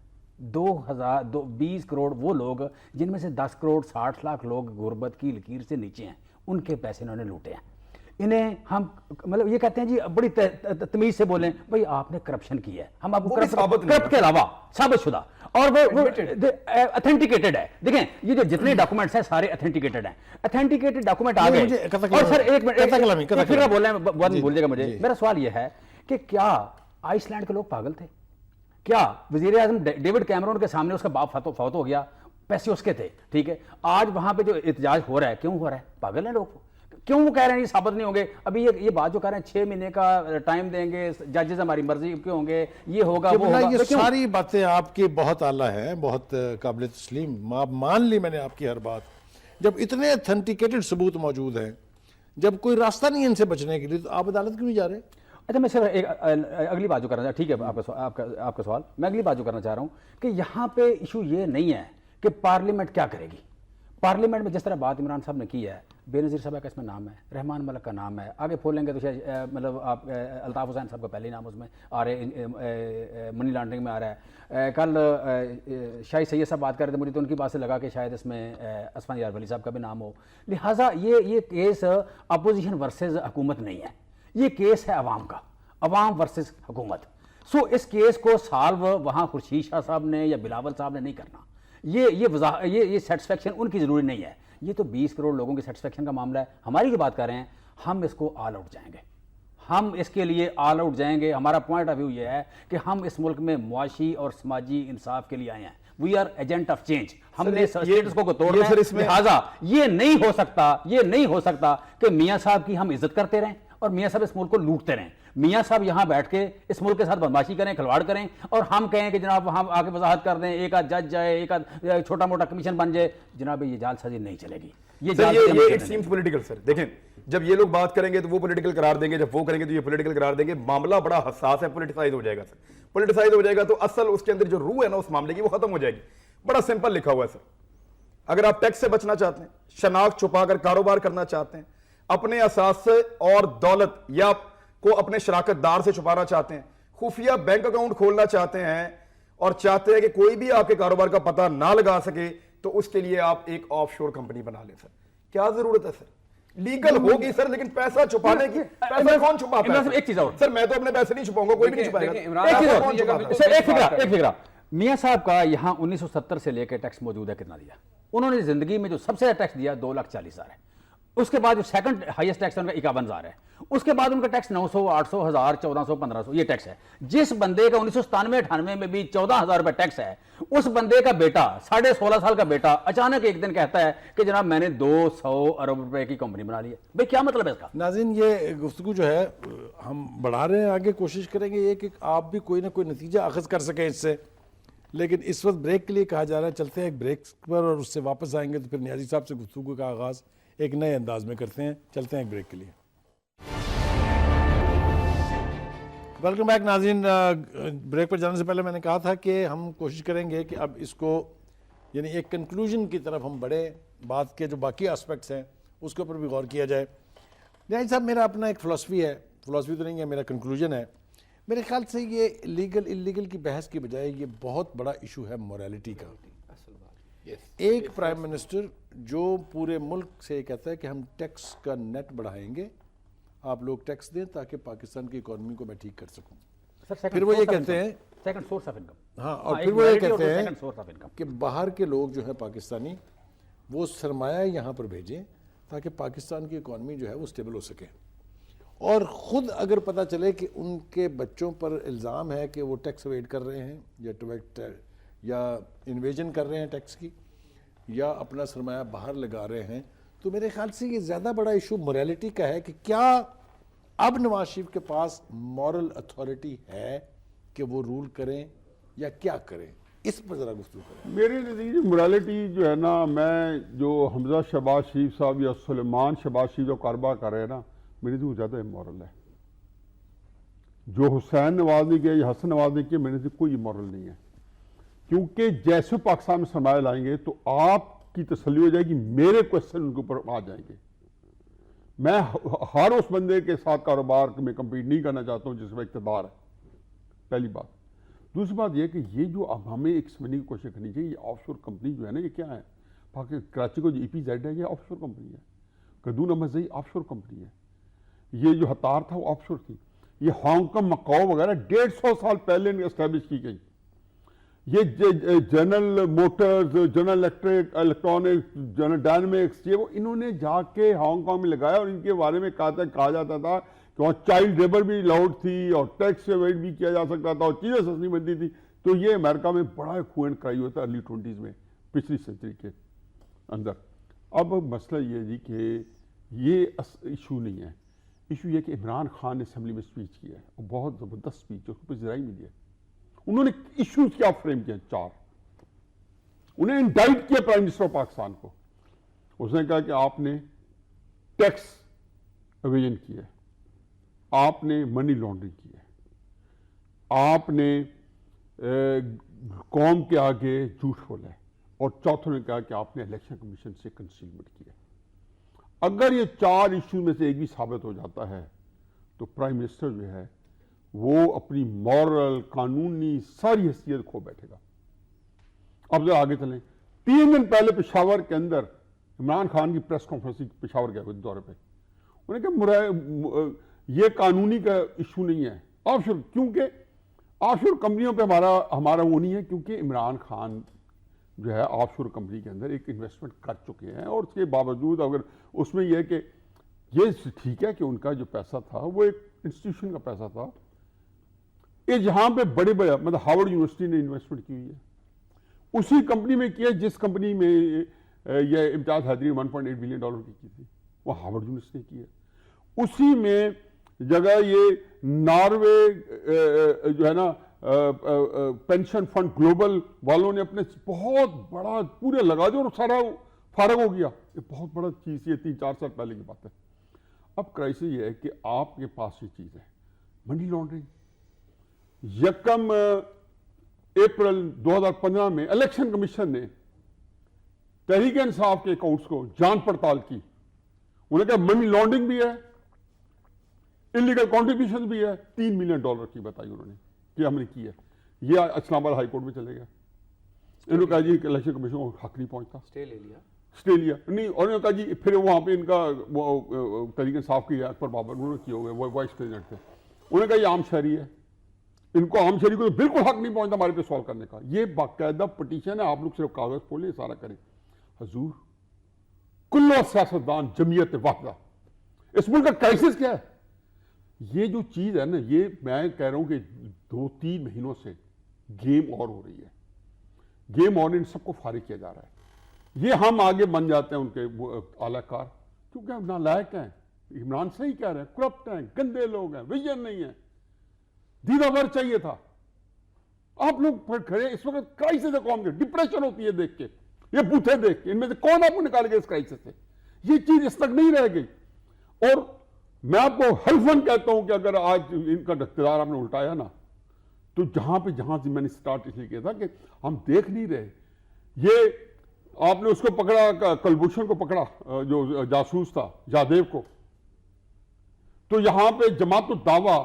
20 کروڑ وہ لوگ جن میں سے 10 کروڑ 60 لاکھ لوگ غربت کی لکیر سے نیچے ہیں، ان کے پیسے انہوں نے لوٹے ہیں. انہیں ہم مطلب یہ کہتے ہیں جی بڑی تمیز سے بولیں بھائی آپ نے کرپشن کی ہے، ہم آپ کو کرپٹ کے علاوہ ثابت شدہ اور وہ اتھینٹیکیٹڈ ہے. دیکھیں یہ جو جتنے ڈاکومنٹس ہیں سارے اتھینٹیکیٹڈ ہیں، اتھینٹیکیٹڈ ڈاکومنٹ آ گئے. اور سر ایک منٹ پھر بول رہے ہیں بند بھول جائے گا مجھے. میرا سوال یہ ہے کہ کیا آئس لینڈ کے لوگ پاگل تھے؟ کیا وزیر اعظم ڈیوڈ کیمرون کے سامنے اس کا باپ فوت ہو گیا، پیسے اس کے تھے، ٹھیک ہے، آج وہاں پہ جو احتجاج ہو رہا ہے کیوں ہو رہا ہے؟ پاگل ہیں لوگ. کیوں وہ کہہ رہے ہیں یہ ثابت نہیں ہوں گے؟ ابھی یہ بات جو کہہ رہے ہیں 6 مہینے کا ٹائم دیں گے، ججز ہماری مرضی کے ہوں گے، یہ ہوگا وہ ہوگا. یہ ساری باتیں آپ کی بہت اعلیٰ ہیں، بہت قابل تسلیم، آپ مان لی میں نے آپ کی ہر بات. جب اتنے اتھینٹیکیٹڈ ثبوت موجود ہیں، جب کوئی راستہ نہیں ان سے بچنے کے لیے، تو آپ عدالت کیوں نہیں جا رہے؟ اچھا میں صرف اگلی بات جو کرنا چاہ رہا ہوں، ٹھیک ہے آپ کا سوال، میں اگلی بات جو کرنا چاہ رہا ہوں کہ یہاں پہ ایشو یہ نہیں ہے کہ پارلیمنٹ کیا کرے گی. پارلیمنٹ میں جس طرح بات عمران صاحب نے کی ہے، بے نظیر صاحب کا اس میں نام ہے، رحمان ملک کا نام ہے، آگے پھولیں گے تو شاید مطلب آپ الطاف حسین صاحب کا پہلے نام اس میں آ رہے، منی لانڈرنگ میں آ رہا ہے. کل شاہد سید صاحب بات کر رہے تھے، مجھے تو ان کی بات سے لگا کہ شاید اس میں عثمان یار ولی صاحب کا بھی نام ہو. لہٰذا یہ کیس اپوزیشن ورسز حکومت نہیں ہے، یہ کیس ہے عوام کا، عوام ورسز حکومت. سو اس کیس کو سالو وہاں خورشید شاہ صاحب نے یا بلاول صاحب نے نہیں کرنا. یہ سیٹسفیکشن ان کی ضروری نہیں ہے. یہ تو 20 کروڑ لوگوں کی سیٹسفیکشن کا معاملہ ہے. ہماری جو بات کر رہے ہیں ہم اس کو آل آؤٹ جائیں گے، ہم اس کے لیے آل آؤٹ جائیں گے. ہمارا پوائنٹ آف ویو یہ ہے کہ ہم اس ملک میں معاشی اور سماجی انصاف کے لیے آئے ہیں. We are agent of change. ہم نے اسٹیٹس کو توڑنا ہے. لہٰذا یہ نہیں ہو سکتا کہ میاں صاحب کی ہم عزت کرتے رہیں اور میاں صاحب اس ملک کو لوٹتے رہیں. میاں صاحب یہاں بیٹھ کے اس ملک کے ساتھ بدماشی کریں، کھلواڑ کریں، اور ہم کہیں کہ جناب ہم آ کے وضاحت کر دیں، ایک آدھ جج جائے، ایک آدھ چھوٹا موٹا کمیشن بن جائے. جناب یہ جال سازی نہیں چلے گی. یہ اٹ سیمز پولیٹیکل. سر دیکھیں جب یہ لوگ بات کریں گے تو وہ پولیٹیکل قرار دیں گے، جب وہ کریں گے تو یہ پولیٹیکل قرار دیں گے. معاملہ بڑا حساس ہے، پولیٹیسائز ہو جائے گا. سر پولیٹیسائز ہو جائے گا تو اصل اس کے اندر جو روح ہے نا اس معاملے کی وہ ختم ہو جائے گی. بڑا سمپل لکھا ہوا ہے سر. اگر آپ ٹیکس سے بچنا چاہتے ہیں، شناخت چھپا کر کاروبار کرنا چاہتے ہیں، اپنے اثاثے اور دولت یا کو اپنے شراکت دار سے چھپانا چاہتے ہیں، خفیہ بینک اکاؤنٹ کھولنا چاہتے ہیں اور چاہتے ہیں کہ کوئی بھی آپ کے کاروبار کا پتہ نہ لگا سکے، تو اس کے لیے آپ ایک آف شور کمپنی بنا لیں. سر کیا ضرورت ہے؟ سر لیگل ہوگی سر، لیکن پیسہ چھپانے کی پیسہ کون چھپاتا ہے؟ ایک چیز اور سر، میں تو اپنے پیسے نہیں چھپاؤں گا، کوئی بھی نہیں چھپائے گا. ایک فکرہ میاں صاحب کا یہاں 1970 سے لے کے ٹیکس موجود ہے کتنا دیا انہوں نے زندگی میں؟ جو سب سے زیادہ ٹیکس دیا 2,40,000 ہے. اس کے بعد جو سیکنڈ ہائیسٹ ٹیکس ہے ان کا 51,000 ہے. اس کے بعد ان کا ٹیکس 900, 800, 1000, 1400, 1500 یہ ٹیکس ہے. جس بندے کا 1997-98 میں بھی 14,000 روپے ٹیکس ہے، اس بندے کا بیٹا 16.5 سال کا بیٹا اچانک ایک دن کہتا ہے کہ جناب میں نے 200 ارب روپے کی کمپنی بنا لی ہے. بھائی کیا مطلب ہے اس کا؟ ناظرین یہ گفتگو جو ہے ہم بڑھا رہے ہیں، آگے کوشش کریں گے یہ کہ آپ بھی کوئی نہ کوئی نتیجہ اخذ کر سکیں اس سے. لیکن اس وقت بریک کے لیے کہا جا رہا ہے، چلتے ہیں ایک بریک پر اور اس سے واپس آئیں گے تو پھر نیازی صاحب سے گفتگو کا آغاز ایک نئے انداز میں کرتے ہیں. چلتے ہیں ایک بریک کے لیے. ویلکم بیک ناظرین. بریک پر جانے سے پہلے میں نے کہا تھا کہ ہم کوشش کریں گے کہ اب اس کو یعنی ایک کنکلوژن کی طرف ہم بڑھیں، بات کے جو باقی آسپیکٹس ہیں اس کے اوپر بھی غور کیا جائے. نیازی صاحب میرا اپنا ایک فلسفی ہے، فلسفی تو نہیں ہے، میرا کنکلوژن ہے. میرے خیال سے یہ لیگل انلیگل کی بحث کی بجائے یہ بہت بڑا ایشو ہے موریلٹی کا. ایک پرائم منسٹر جو پورے ملک سے کہتا ہے کہ ہم ٹیکس کا نیٹ بڑھائیں گے، آپ لوگ ٹیکس دیں تاکہ پاکستان کی اکانومی کو میں ٹھیک کر سکوں. پھر وہ یہ کہتے ہیں سیکنڈ سورس آف انکم. ہاں، اور پھر وہ یہ کہتے ہیں کہ باہر کے لوگ جو ہیں پاکستانی وہ سرمایہ یہاں پر بھیجیں تاکہ پاکستان کی اکانومی جو ہے وہ سٹیبل ہو سکے. اور خود اگر پتہ چلے کہ ان کے بچوں پر الزام ہے کہ وہ ٹیکس ایویڈ کر رہے ہیں یا انویژن کر رہے ہیں ٹیکس کی، یا اپنا سرمایہ باہر لگا رہے ہیں، تو میرے خیال سے یہ زیادہ بڑا ایشو موریلٹی کا ہے کہ کیا اب نواز شریف کے پاس مورل اتھارٹی ہے کہ وہ رول کریں یا کیا کریں. اس پر ذرا گفتگو کریں. میرے نتیجے موریلٹی جو ہے نا، میں جو حمزہ شہباز شریف صاحب یا سلیمان شہباز شریف جو کاروبار کر رہے ہیں نا، میرے تو زیادہ امورل ہے. جو حسین نواز نے کیا یا حسن نواز نے کیا، میرے سے کوئی امورل نہیں ہے. کیونکہ جیسے پاکستان میں سرمایہ لائیں گے تو آپ کی تسلی ہو جائے گی، میرے کوشچن ان کے اوپر آ جائیں گے. میں ہر اس بندے کے ساتھ کاروبار میں کمپیٹ نہیں کرنا چاہتا ہوں جس میں اقتدار ہے، پہلی بات۔ دوسری بات یہ کہ یہ جو اب ہمیں ایک سمجھنے کی کوشش کرنی چاہیے، یہ آف شور کمپنی جو ہے نا، یہ کیا ہے؟ کراچی کو جو EPZ ہے، یہ آف شور کمپنی ہے۔ قدون احمد زئی آف شور کمپنی ہے۔ یہ جو ہتار تھا وہ آف شور تھی۔ یہ ہانگ کانگ، مکاؤ وغیرہ 150 سال پہلے اسٹیبلش کی گئی۔ یہ general Motors, general electronics, general dynamics, یہ وہ انہوں نے جا کے ہانگ کانگ میں لگایا، اور ان کے بارے میں کہا جاتا تھا کہ وہاں چائلڈ لیبر بھی لاؤڈ تھی اور ٹیکس ایویڈ بھی کیا جا سکتا تھا اور چیزیں سستی بنتی تھی۔ تو یہ امریکہ میں بڑا کھو اینڈ کرائی ہوتا ہے ارلی 20s میں، پچھلی سینچری کے اندر۔ اب مسئلہ یہ جی کہ یہ ایشو نہیں ہے، ایشو یہ کہ عمران خان نے اسمبلی میں اسپیچ کی ہے، اور بہت زبردست اسپیچ ہے، اس کو پذیرائی ملی ہے۔ انہوں نے ایشوز کیا فریم کیا؟ 4 انہیں انڈائٹ کیا پرائم منسٹر آف پاکستان کو۔ اس نے کہا کہ آپ نے ٹیکس ایویژن کی ہے، آپ نے منی لانڈرنگ کی ہے، آپ نے قوم کے آگے جھوٹ بولا ہے، اور چوتھوں نے کہا کہ آپ نے الیکشن کمیشن سے کنسیلمنٹ کی ہے۔ اگر یہ 4 ایشو میں سے ایک بھی ثابت ہو جاتا ہے تو پرائم منسٹر جو ہے وہ اپنی مورل، قانونی ساری حیثیت کھو بیٹھے گا۔ اب ذرا آگے چلیں۔ 3 دن پہلے پشاور کے اندر عمران خان کی پریس کانفرنس، پشاور گئے ہوئے دورے پہ، انہوں نے کہا یہ قانونی کا ایشو نہیں ہے آف شور، کیونکہ آف شور کمپنیوں پہ ہمارا وہ نہیں ہے، کیونکہ عمران خان جو ہے آف شور کمپنی کے اندر ایک انویسٹمنٹ کر چکے ہیں، اور اس کے باوجود اگر اس میں یہ ہے کہ یہ ٹھیک ہے کہ ان کا جو پیسہ تھا وہ ایک انسٹیٹیوشن کا پیسہ تھا، یہ جہاں پہ بڑے مطلب ہارورڈ یونیورسٹی نے انویسٹمنٹ کی ہوئی ہے، اسی کمپنی میں کیا جس کمپنی میں یہ امتیاز حیدری 1.8 بلین ڈالر کی تھی، وہ ہارورڈ یونیورسٹی نے کی ہے۔ اسی میں جگہ یہ ناروے جو ہے نا پینشن فنڈ گلوبل والوں نے اپنے بہت بڑا پورے لگا دیا اور سارا فارغ ہو گیا۔ یہ بہت بڑا چیز، یہ 3-4 سال پہلے کی بات ہے۔ اب کرائسس یہ ہے کہ آپ کے پاس یہ چیز ہے منی لانڈرنگ۔ 1 اپریل 2015 میں الیکشن کمیشن نے تحریک انصاف کے اکاؤنٹس کو جانچ پڑتال کی، انہوں نے کہا منی لانڈرنگ بھی ہے، انلیگل کانٹریبیوشن بھی ہے، 3 ملین ڈالر کی بتائی انہوں نے کہ ہم نے کی ہے۔ یہ اسلام آباد ہائی کورٹ میں چلے گئے، انہوں نے کہا جی کہ الیکشن کمیشن کو حق نہیں پہنچتا، اسٹے لے لیا نہیں، اور انہوں نے کہا جی پھر وہاں پہ ان کا وہ تحریک انصاف کی اکبر بابر انہوں نے کیے ہوئے، وہ وائس پریزیڈنٹ تھے، انہوں نے کہا یہ عام شہری ہے، ان کو عام شہری کو تو بالکل حق نہیں پہنچتا ہمارے پہ سوال کرنے کا۔ یہ باقاعدہ پٹیشن ہے، آپ لوگ صرف کاغذ کھولیں، سارا کریں۔ حضور کلو سیاستدان جمعیت واحدہ، اس ملک کا کرائسس کیا ہے؟ یہ جو چیز ہے نا، یہ میں کہہ رہا ہوں کہ 2-3 مہینوں سے گیم اور ہو رہی ہے، گیم اور ان سب کو فارغ کیا جا رہا ہے۔ یہ ہم آگے بن جاتے ہیں ان کے اعلی کار، کیونکہ ہم نالائق ہیں۔ عمران صحیح کہہ رہے ہیں، کرپٹ ہیں، گندے لوگ ہیں، ویژن نہیں ہے، دیدہ ور چاہیے تھا۔ آپ لوگ کھڑے اس وقت کرائسس ہے قوم کے، ڈپریشن ہوتی ہے دیکھ کے، یہ بوتھے دیکھ کے، ان میں سے کون آپ کو نکال گیا اس کرائسس سے؟ یہ چیز اس تک نہیں رہ گئی۔ اور میں آپ کو حلفاً کہتا ہوں کہ اگر آج ان کا اقتدار آپ نے الٹایا نا، تو جہاں سے میں نے سٹارٹ اس لیے کیا تھا کہ ہم دیکھ نہیں رہے۔ یہ آپ نے اس کو پکڑا، کلبھوشن کو پکڑا جو جاسوس تھا، یادیو کو، تو یہاں پہ جماعت الدعویٰ،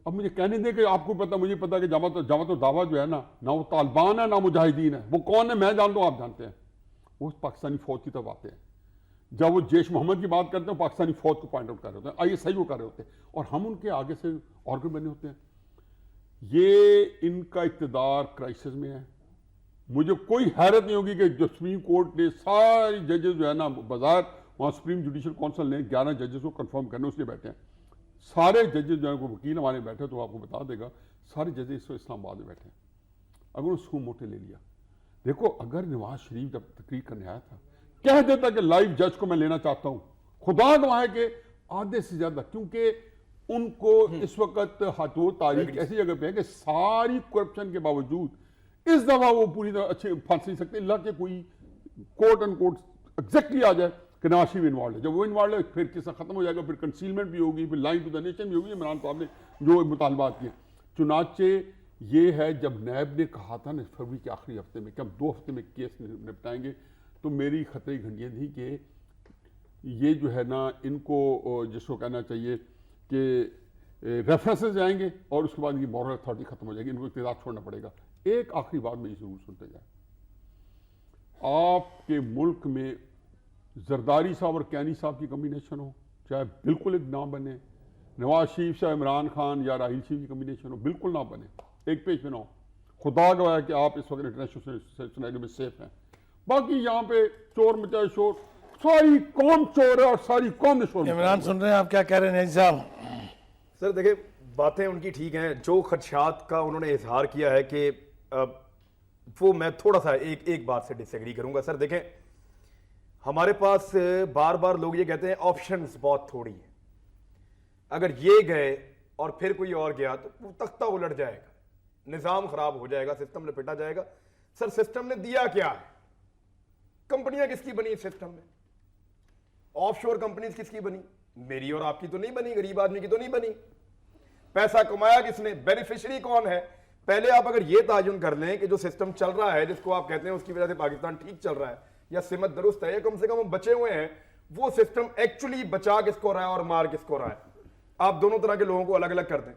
اب مجھے کہنے دیں کہ آپ کو پتا، مجھے پتا کہ جماعت الدعویٰ جو ہے نا، نہ وہ طالبان ہے نہ مجاہدین ہے، وہ کون ہے میں جانتا ہوں، آپ جانتے ہیں، وہ پاکستانی فوج کی طرف آتے ہیں۔ جب وہ جیش محمد کی بات کرتے ہیں پاکستانی فوج کو پوائنٹ آؤٹ کر رہے ہوتے ہیں، ISI کو کر رہے ہوتے ہیں، اور ہم ان کے آگے سے آرگن بنے ہوتے ہیں۔ یہ ان کا اقتدار کرائسس میں ہے۔ مجھے کوئی حیرت نہیں ہوگی کہ جو سپریم کورٹ نے ساری ججز جو ہے نا، بظاہر وہاں سپریم جوڈیشل کونسل نے 11 ججز کو کنفرم کرنے اس لیے بیٹھے ہیں، سارے ججز جو ہیں کوئی وکیل ہمارے بیٹھے تو آپ کو بتا دے گا، سارے ججز اس وقت اسلام آباد میں بیٹھے ہیں۔ اگر انہوں نے سو موٹے لے لیا، دیکھو اگر نواز شریف جب تقریر کرنے آیا تھا کہہ دیتا کہ لائیو جج کو میں لینا چاہتا ہوں، خدا گواہ ہے کہ آدھے سے زیادہ، کیونکہ ان کو اس وقت وہ تاریخ ایسی جگہ پہ ہے کہ ساری کرپشن کے باوجود اس دفعہ وہ پوری طرح اچھے پھنس نہیں سکتے، اللہ کہ کوئی کوٹ اینڈ کوٹ ایگزیکٹلی آ جائے کہ نواز شریف انوالو ہے۔ جب وہ انوالو ہے پھر قصہ ختم ہو جائے گا، پھر کنسیلمنٹ بھی ہوگی، پھر لائن ٹو دا نیشن بھی ہوگی، عمران صاحب نے جو مطالبات کیے۔ چنانچہ یہ ہے جب نیب نے کہا تھا نا فروری کے آخری ہفتے میں کہ ہم 2 ہفتے میں کیس نپٹائیں گے، تو میری خطرے کی گھنٹیاں تھیں کہ یہ جو ہے نا ان کو جس کو کہنا چاہیے کہ ریفرنسز آئیں گے اور اس کے بعد یہ مورل اتھارٹی ختم ہو جائے گی, ان کو اقتدار چھوڑنا پڑے گا. ایک آخری بات میں یہ ضرور سنتے جائیں, آپ کے ملک میں زرداری صاحب اور کینی صاحب کی کمبینیشن ہو, چاہے بالکل ایک نہ بنے, نواز شریف سے عمران خان یا راہیل شریف کی کمبینیشن ہو, بالکل نہ بنے, ایک پیج پہ نہ ہو. خدا گواہ ہے کہ آپ اس وقت انٹرنیشنل سینیریو میں سیف ہیں. باقی یہاں پہ چور مچائے شور, ساری قوم چور ہے اور ساری قوم نے شور. عمران سن رہے ہیں آپ کیا کہہ رہے ہیں نیازی صاحب؟ سر دیکھیں باتیں ان کی ٹھیک ہیں, جو خدشات کا انہوں نے اظہار کیا ہے کہ وہ میں تھوڑا سا ایک بات سے ڈس ایگری کروں گا. سر دیکھیں ہمارے پاس بار بار لوگ یہ کہتے ہیں آپشنز بہت تھوڑی ہیں, اگر یہ گئے اور پھر کوئی اور گیا تو وہ تختہ الٹ جائے گا, نظام خراب ہو جائے گا, سسٹم لپٹا جائے گا. سر سسٹم نے دیا کیا ہے؟ کمپنیاں کس کی بنی اس سسٹم میں؟ آف شور کمپنیز کس کی بنی؟ میری اور آپ کی تو نہیں بنی, غریب آدمی کی تو نہیں بنی. پیسہ کمایا کس نے؟ بینیفیشری کون ہے؟ پہلے آپ اگر یہ تعین کر لیں کہ جو سسٹم چل رہا ہے جس کو آپ کہتے ہیں اس کی وجہ سے پاکستان ٹھیک چل رہا ہے یا سمت درست ہے یا کم سے کم ہم بچے ہوئے ہیں, وہ سسٹم ایکچولی بچا کس کو رہا ہے اور مار کس کو رہا ہے, آپ دونوں طرح کے لوگوں کو الگ الگ کر دیں.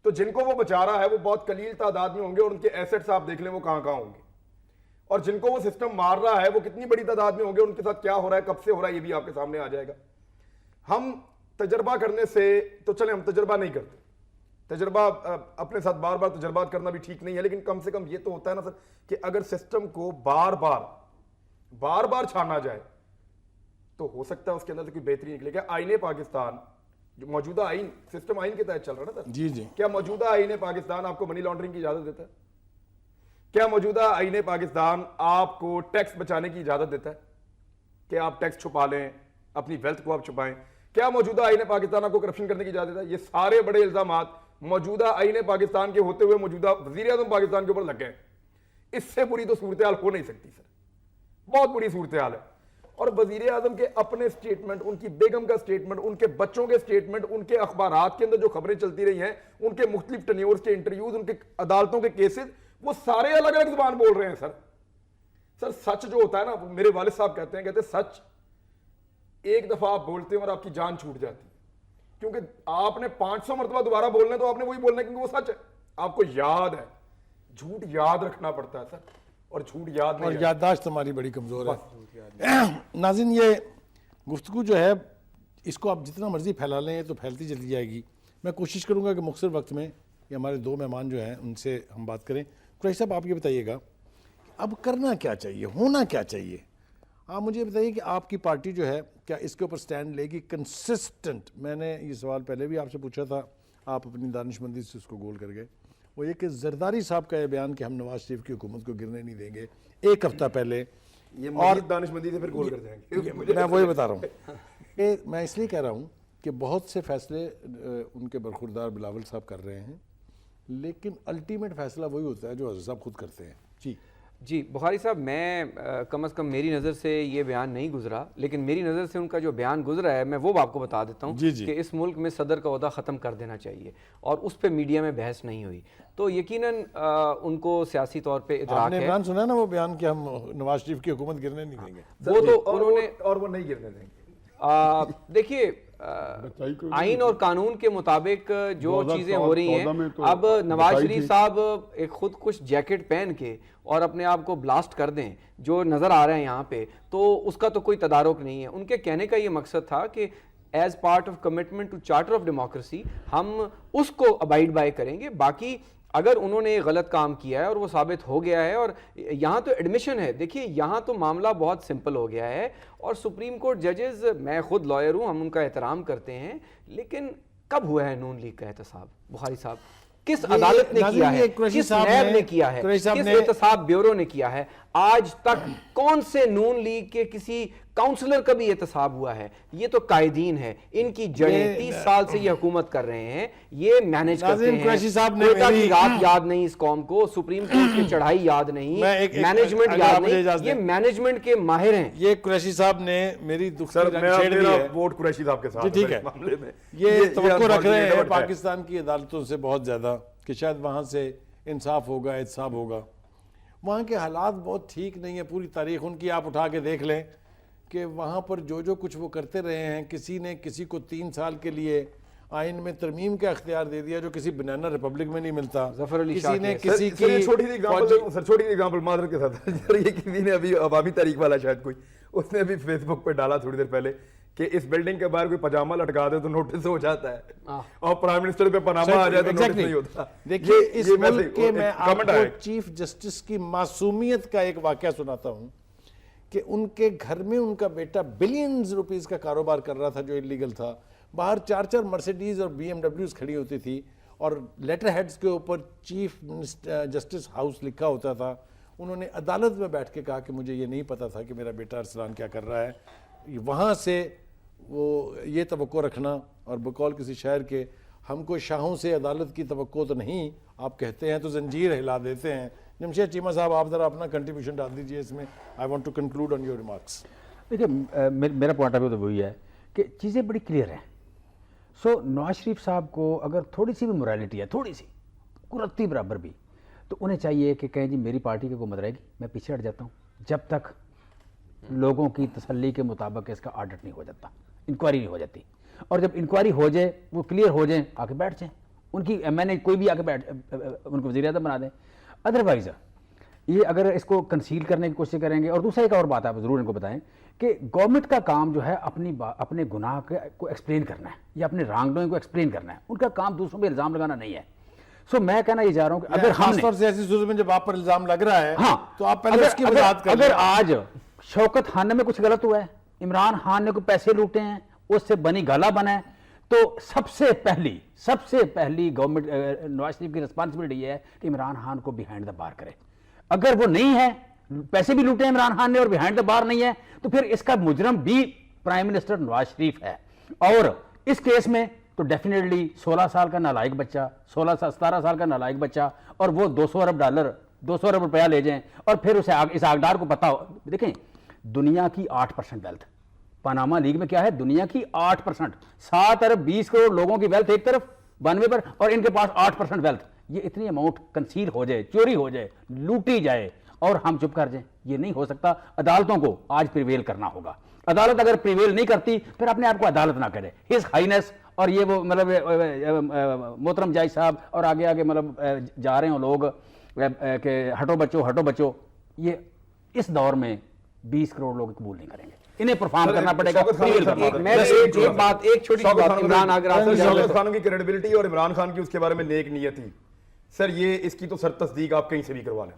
تو جن کو وہ بچا رہا ہے وہ بہت قلیل تعداد میں ہوں گے اور ان کے ایسٹس آپ دیکھ لیں وہ کہاں کہاں ہوں گے, اور جن کو وہ سسٹم مار رہا ہے وہ کتنی بڑی تعداد میں ہوں گے, ان کے ساتھ کیا ہو رہا ہے, کب سے ہو رہا ہے, یہ بھی آپ کے سامنے آ جائے گا. ہم تجربہ کرنے سے تو چلیں, ہم تجربہ نہیں کرتے, تجربہ اپنے ساتھ بار بار تجربات کرنا بھی ٹھیک نہیں ہے, لیکن کم سے کم یہ تو ہوتا ہے نا سر کہ اگر سسٹم کو بار بار چھانا جائے تو ہو سکتا ہے اس کے اندر سے کوئی بہتری نکلے. کیا آئین پاکستان جو موجودہ آئین سسٹم آئین کے تحت چل رہا ہے نا سر, جی جی, کیا موجودہ آئین پاکستان آپ کو منی لانڈرنگ کی اجازت دیتا ہے؟ کیا موجودہ آئین پاکستان آپ کو ٹیکس بچانے کی اجازت دیتا ہے کہ آپ ٹیکس چھپا لیں, اپنی ویلتھ کو آپ چھپائیں؟ کیا موجودہ آئین پاکستان آپ کو کرپشن کرنے کی اجازت دیتا ہے؟ یہ سارے بڑے الزامات موجودہ آئین پاکستان کے ہوتے ہوئے موجودہ وزیر اعظم پاکستان کے اوپر لگ گئے. اس سے بری تو صورتحال ہو نہیں سکتی سر, بہت بری صورتحال ہے. اور وزیر اعظم کے اپنے سٹیٹمنٹ, ان کی بیگم کا سٹیٹمنٹ, ان کے بچوں کے سٹیٹمنٹ, ان کے اخبارات کے اندر جو خبریں چلتی رہی ہیں, ان کے مختلف ٹینیورز کے انٹرویوز, ان کے عدالتوں کے کیسز, وہ سارے الگ الگ زبان بول رہے ہیں سر. سر سچ جو ہوتا ہے نا, میرے والد صاحب کہتے ہیں سچ ایک دفعہ آپ بولتے ہیں اور آپ کی جان چھوٹ جاتی ہے, کیونکہ آپ نے 500 مرتبہ دوبارہ بولنا ہے تو آپ نے وہی بولنا ہے کیونکہ وہ سچ ہے, آپ کو یاد ہے. جھوٹ یاد رکھنا پڑتا ہے سر, اور جھوٹ یاد نہیں, اور یادداشت ہماری بڑی کمزور ہے. ناظرین یہ گفتگو جو ہے اس کو آپ جتنا مرضی پھیلا لیں تو پھیلتی چلی جائے گی. میں کوشش کروں گا کہ مختصر وقت میں یہ ہمارے دو مہمان جو ہیں ان سے ہم بات کریں. قریشی صاحب آپ یہ بتائیے گا اب کرنا کیا چاہیے, ہونا کیا چاہیے؟ آپ مجھے بتائیے کہ آپ کی پارٹی جو ہے کیا اس کے اوپر سٹینڈ لے گی کنسسٹنٹ؟ میں نے یہ سوال پہلے بھی آپ سے پوچھا تھا, آپ اپنی دانشمندی سے اس کو گول کر گئے. وہ یہ کہ زرداری صاحب کا یہ بیان کہ ہم نواز شریف کی حکومت کو گرنے نہیں دیں گے, ایک ہفتہ پہلے, یہ مزید دانشمندی سے پھر گول کر جائیں گے. میں وہی بتا رہا ہوں کہ میں اس لیے کہہ رہا ہوں کہ بہت سے فیصلے ان کے برخوردار بلاول صاحب کر رہے ہیں, لیکن الٹیمیٹ فیصلہ وہی ہوتا ہے جو حضرت صاحب خود کرتے ہیں. جی بخاری صاحب, میں کم از کم میری نظر سے یہ بیان نہیں گزرا, لیکن میری نظر سے ان کا جو بیان گزرا ہے میں وہ آپ کو بتا دیتا ہوں کہ اس ملک میں صدر کا عہدہ ختم کر دینا چاہیے, اور اس پہ میڈیا میں بحث نہیں ہوئی. تو یقیناً ان کو سیاسی طور پہ ادراک ہے. عمران سنا نا وہ بیان کہ ہم نواز شریف کی حکومت گرنے نہیں دیں گے, وہ تو انہوں نے, اور وہ نہیں گرنے دیں گے. دیکھیے آئین اور قانون کے مطابق جو چیزیں ہو رہی ہیں, اب نواز شریف صاحب ایک خود کش جیکٹ پہن کے اور اپنے آپ کو بلاسٹ کر دیں جو نظر آ رہے ہیں یہاں پہ, تو اس کا تو کوئی تدارک نہیں ہے. ان کے کہنے کا یہ مقصد تھا کہ as part of commitment to Charter of Democracy ہم اس کو ابائڈ بائی کریں گے. باقی اگر انہوں نے غلط کام کیا ہے اور وہ ثابت ہو گیا ہے, اور یہاں تو ایڈمیشن ہے, دیکھیے یہاں تو معاملہ بہت سمپل ہو گیا ہے, اور سپریم کورٹ ججز, میں خود لائر ہوں, ہم ان کا احترام کرتے ہیں, لیکن کب ہوا ہے نون لیگ کا احتساب؟ بخاری صاحب کس عدالت نے کیا ہے, کس نیب نے کیا ہے, کس احتساب بیورو نے کیا ہے؟ آج تک کون سے نون لیگ کے کسی کاؤنسلر کا بھی احتساب ہوا ہے؟ یہ تو قائدین ہے, ان کی جڑیں 30 سال سے یہ حکومت کر رہے ہیں, یہ مینج کرتے ہیں. کوئٹہ کی رات یاد نہیں اس قوم کو, سپریم کورٹ کی چڑھائی یاد نہیں, مینجمنٹ یاد نہیں, یہ مینجمنٹ کے ماہر ہیں. یہ قریشی صاحب نے میری دکھ سر کی میں رنگ چھیڑ دی ہے. ووٹ قریشی صاحب کے ساتھ ٹھیک ہے, معاملے میں یہ توقع رکھ رہے ہیں پاکستان کی عدالتوں سے بہت زیادہ کہ شاید وہاں سے انصاف ہوگا, احتساب ہوگا. وہاں کے حالات بہت ٹھیک نہیں ہے, پوری تاریخ ان کی آپ اٹھا کے دیکھ لیں کہ وہاں پر جو کچھ وہ کرتے رہے ہیں، کسی نے کسی کو 3 سال کے لیے آئین میں ترمیم کا اختیار دے دیا جو کسی بنانا ریپبلک میں نہیں ملتا. ظفر علی شاہ کسی نے سر کسی یہ کی چھوٹی سی ایگزامپل معذرت کے ساتھ سر، یہ کسی نے ابھی عوامی تحریک والا شاید کوئی، اس نے ابھی فیس بک پہ ڈالا تھوڑی دیر پہلے کہ اس بلڈنگ کے باہر کوئی پاجامہ لٹکا دے تو نوٹس ہو جاتا ہے، اور پرائم منسٹر پہ پاناما آ جائے تو نوٹس نہیں ہوتا. دیکھیے اس ملک کے میں آپ کو چیف جسٹس کی معصومیت کا ایک واقعہ سناتا ہوں کہ ان کے گھر میں ان کا بیٹا بلینز روپیز کا کاروبار کر رہا تھا جو انلیگل تھا. باہر 4 مرسیڈیز اور BMW کھڑی ہوتی تھی اور لیٹر ہیڈز کے اوپر چیف جسٹس ہاؤس لکھا ہوتا تھا. انہوں نے عدالت میں بیٹھ کے کہا کہ مجھے یہ نہیں پتا تھا کہ میرا بیٹا ارسلان کیا کر رہا ہے. وہاں سے وہ یہ توقع رکھنا، اور بقول کسی شاعر کے، ہم کو شاہوں سے عدالت کی توقع تو نہیں، آپ کہتے ہیں تو زنجیر ہلا دیتے ہیں. جمشید چیمہ صاحب آپ ذرا اپنا کنٹریبیوشن ڈال دیجئے اس میں. I want to conclude on your remarks. دیکھیے میرا پوائنٹ آف ویو تو وہی ہے کہ چیزیں بڑی کلیئر ہیں. نواز شریف صاحب کو اگر تھوڑی سی بھی morality ہے، تھوڑی سی رتی برابر بھی، تو انہیں چاہیے کہ کہیں جی میری پارٹی کی حکومت رہے گی، میں پیچھے ہٹ جاتا ہوں جب تک لوگوں کی تسلی کے مطابق اس کا آڈٹ نہیں ہو جاتا، انکوائری نہیں ہو جاتی. اور جب انکوائری ہو جائے، وہ کلیئر ہو جائیں، آ کے بیٹھ جائیں. ان کی میں نے کوئی بھی آ کے ان کو وزیر اعظم بنا دیں. ادروائز یہ اگر اس کو کنسیل کرنے کی کوشش کریں گے. اور دوسرا ایک اور بات آپ ضرور ان کو بتائیں کہ گورنمنٹ کا کام جو ہے اپنے گناہ کو ایکسپلین کرنا ہے یا اپنے رانگ ڈوئنگ کو ایکسپلین کرنا ہے. ان کا کام دوسروں پہ الزام لگانا نہیں ہے. میں کہنا یہ جا رہا ہوں کہ اگر خاص طور سے ایسی صورت میں جب آپ پر الزام لگ رہا ہے تو آپ پہلے اس کی وضاحت کریں. اگر آج شوکت خان میں کچھ غلط ہوا ہے، عمران خان نے کوئی پیسے لوٹے ہیں، اس سے بنی گالا بنا ہے، تو سب سے پہلی گورنمنٹ نواز شریف کی ریسپانسبلٹی یہ ہے کہ عمران خان کو بیہائنڈ دا بار کرے. اگر وہ نہیں ہے، پیسے بھی لوٹے ہیں عمران خان نے اور بیہائنڈ دا بار نہیں ہے، تو پھر اس کا مجرم بھی پرائم منسٹر نواز شریف ہے. اور اس کیس میں تو ڈیفینیٹلی 16 سال کا نالائق بچہ، 17 سال کا نالائق بچہ، اور وہ $200 ارب روپیہ لے جائیں، اور پھر اس آگدار کو پتا ہو. دیکھیں دنیا کی 8% ویلتھ پاناما لیگ میں کیا ہے، دنیا کی 8%، 7 ارب 20 کروڑ لوگوں کی ویلتھ ایک طرف 92 پر، اور ان کے پاس 8% ویلتھ. یہ اتنی اماؤنٹ کنسیل ہو جائے، چوری ہو جائے، لوٹی جائے، اور ہم چپ کر جائیں، یہ نہیں ہو سکتا. عدالتوں کو آج پریویل کرنا ہوگا. عدالت اگر پریویل نہیں کرتی پھر اپنے آپ کو عدالت نہ کرے. ہز ہائینس اور یہ وہ مطلب محترم جج صاحب اور آگے مطلب جا رہے ہوں لوگ کہ ہٹو بچو، یہ اس دور میں 20 کروڑ لوگ قبول نہیں کریں گے. انہیں پرفارم کرنا پڑے گا. ایک چھوٹی سی بات شوکت خان کی کریڈیبلٹی اور عمران خان کی اس کے بارے میں نیک نیت تھی سر، یہ اس کی تو سر تصدیق آپ کہیں سے بھی کروا لیں.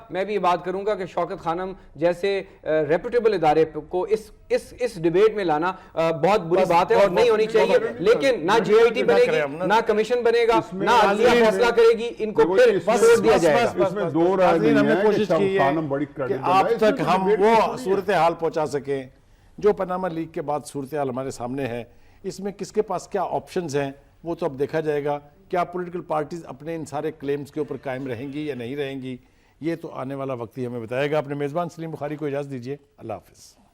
میں بھی یہ بات کروں گا کہ شوکت خانم جیسے ریپوٹیبل ادارے کو اس ڈیبیٹ میں لانا بہت بری بات ہے اور نہیں ہونی چاہیے. لیکن نہ GIT بنے گی، نہ کمیشن بنے گا، نہ عدلیہ فیصلہ کرے گی. ان کو پھر چھوڑ دیا جائے گا. اس میں دو رائے نہیں ہم نے ہے کوشش کہ کی خانم بڑی ہے کہ کریڈیبل آپ ہے. تک ہم وہ صورتحال پہنچا سکیں جو پاناما لیگ کے بعد صورتحال ہمارے سامنے ہے. اس میں کس کے پاس کیا آپشنز ہیں وہ تو اب دیکھا جائے گا. کیا پولیٹیکل پارٹیز اپنے ان سارے کلیمز کے اوپر قائم رہیں گی یا نہیں رہیں گی، یہ تو آنے والا وقت ہی ہمیں بتائے گا. اپنے میزبان سلیم بخاری کو اجازت دیجیے. اللہ حافظ.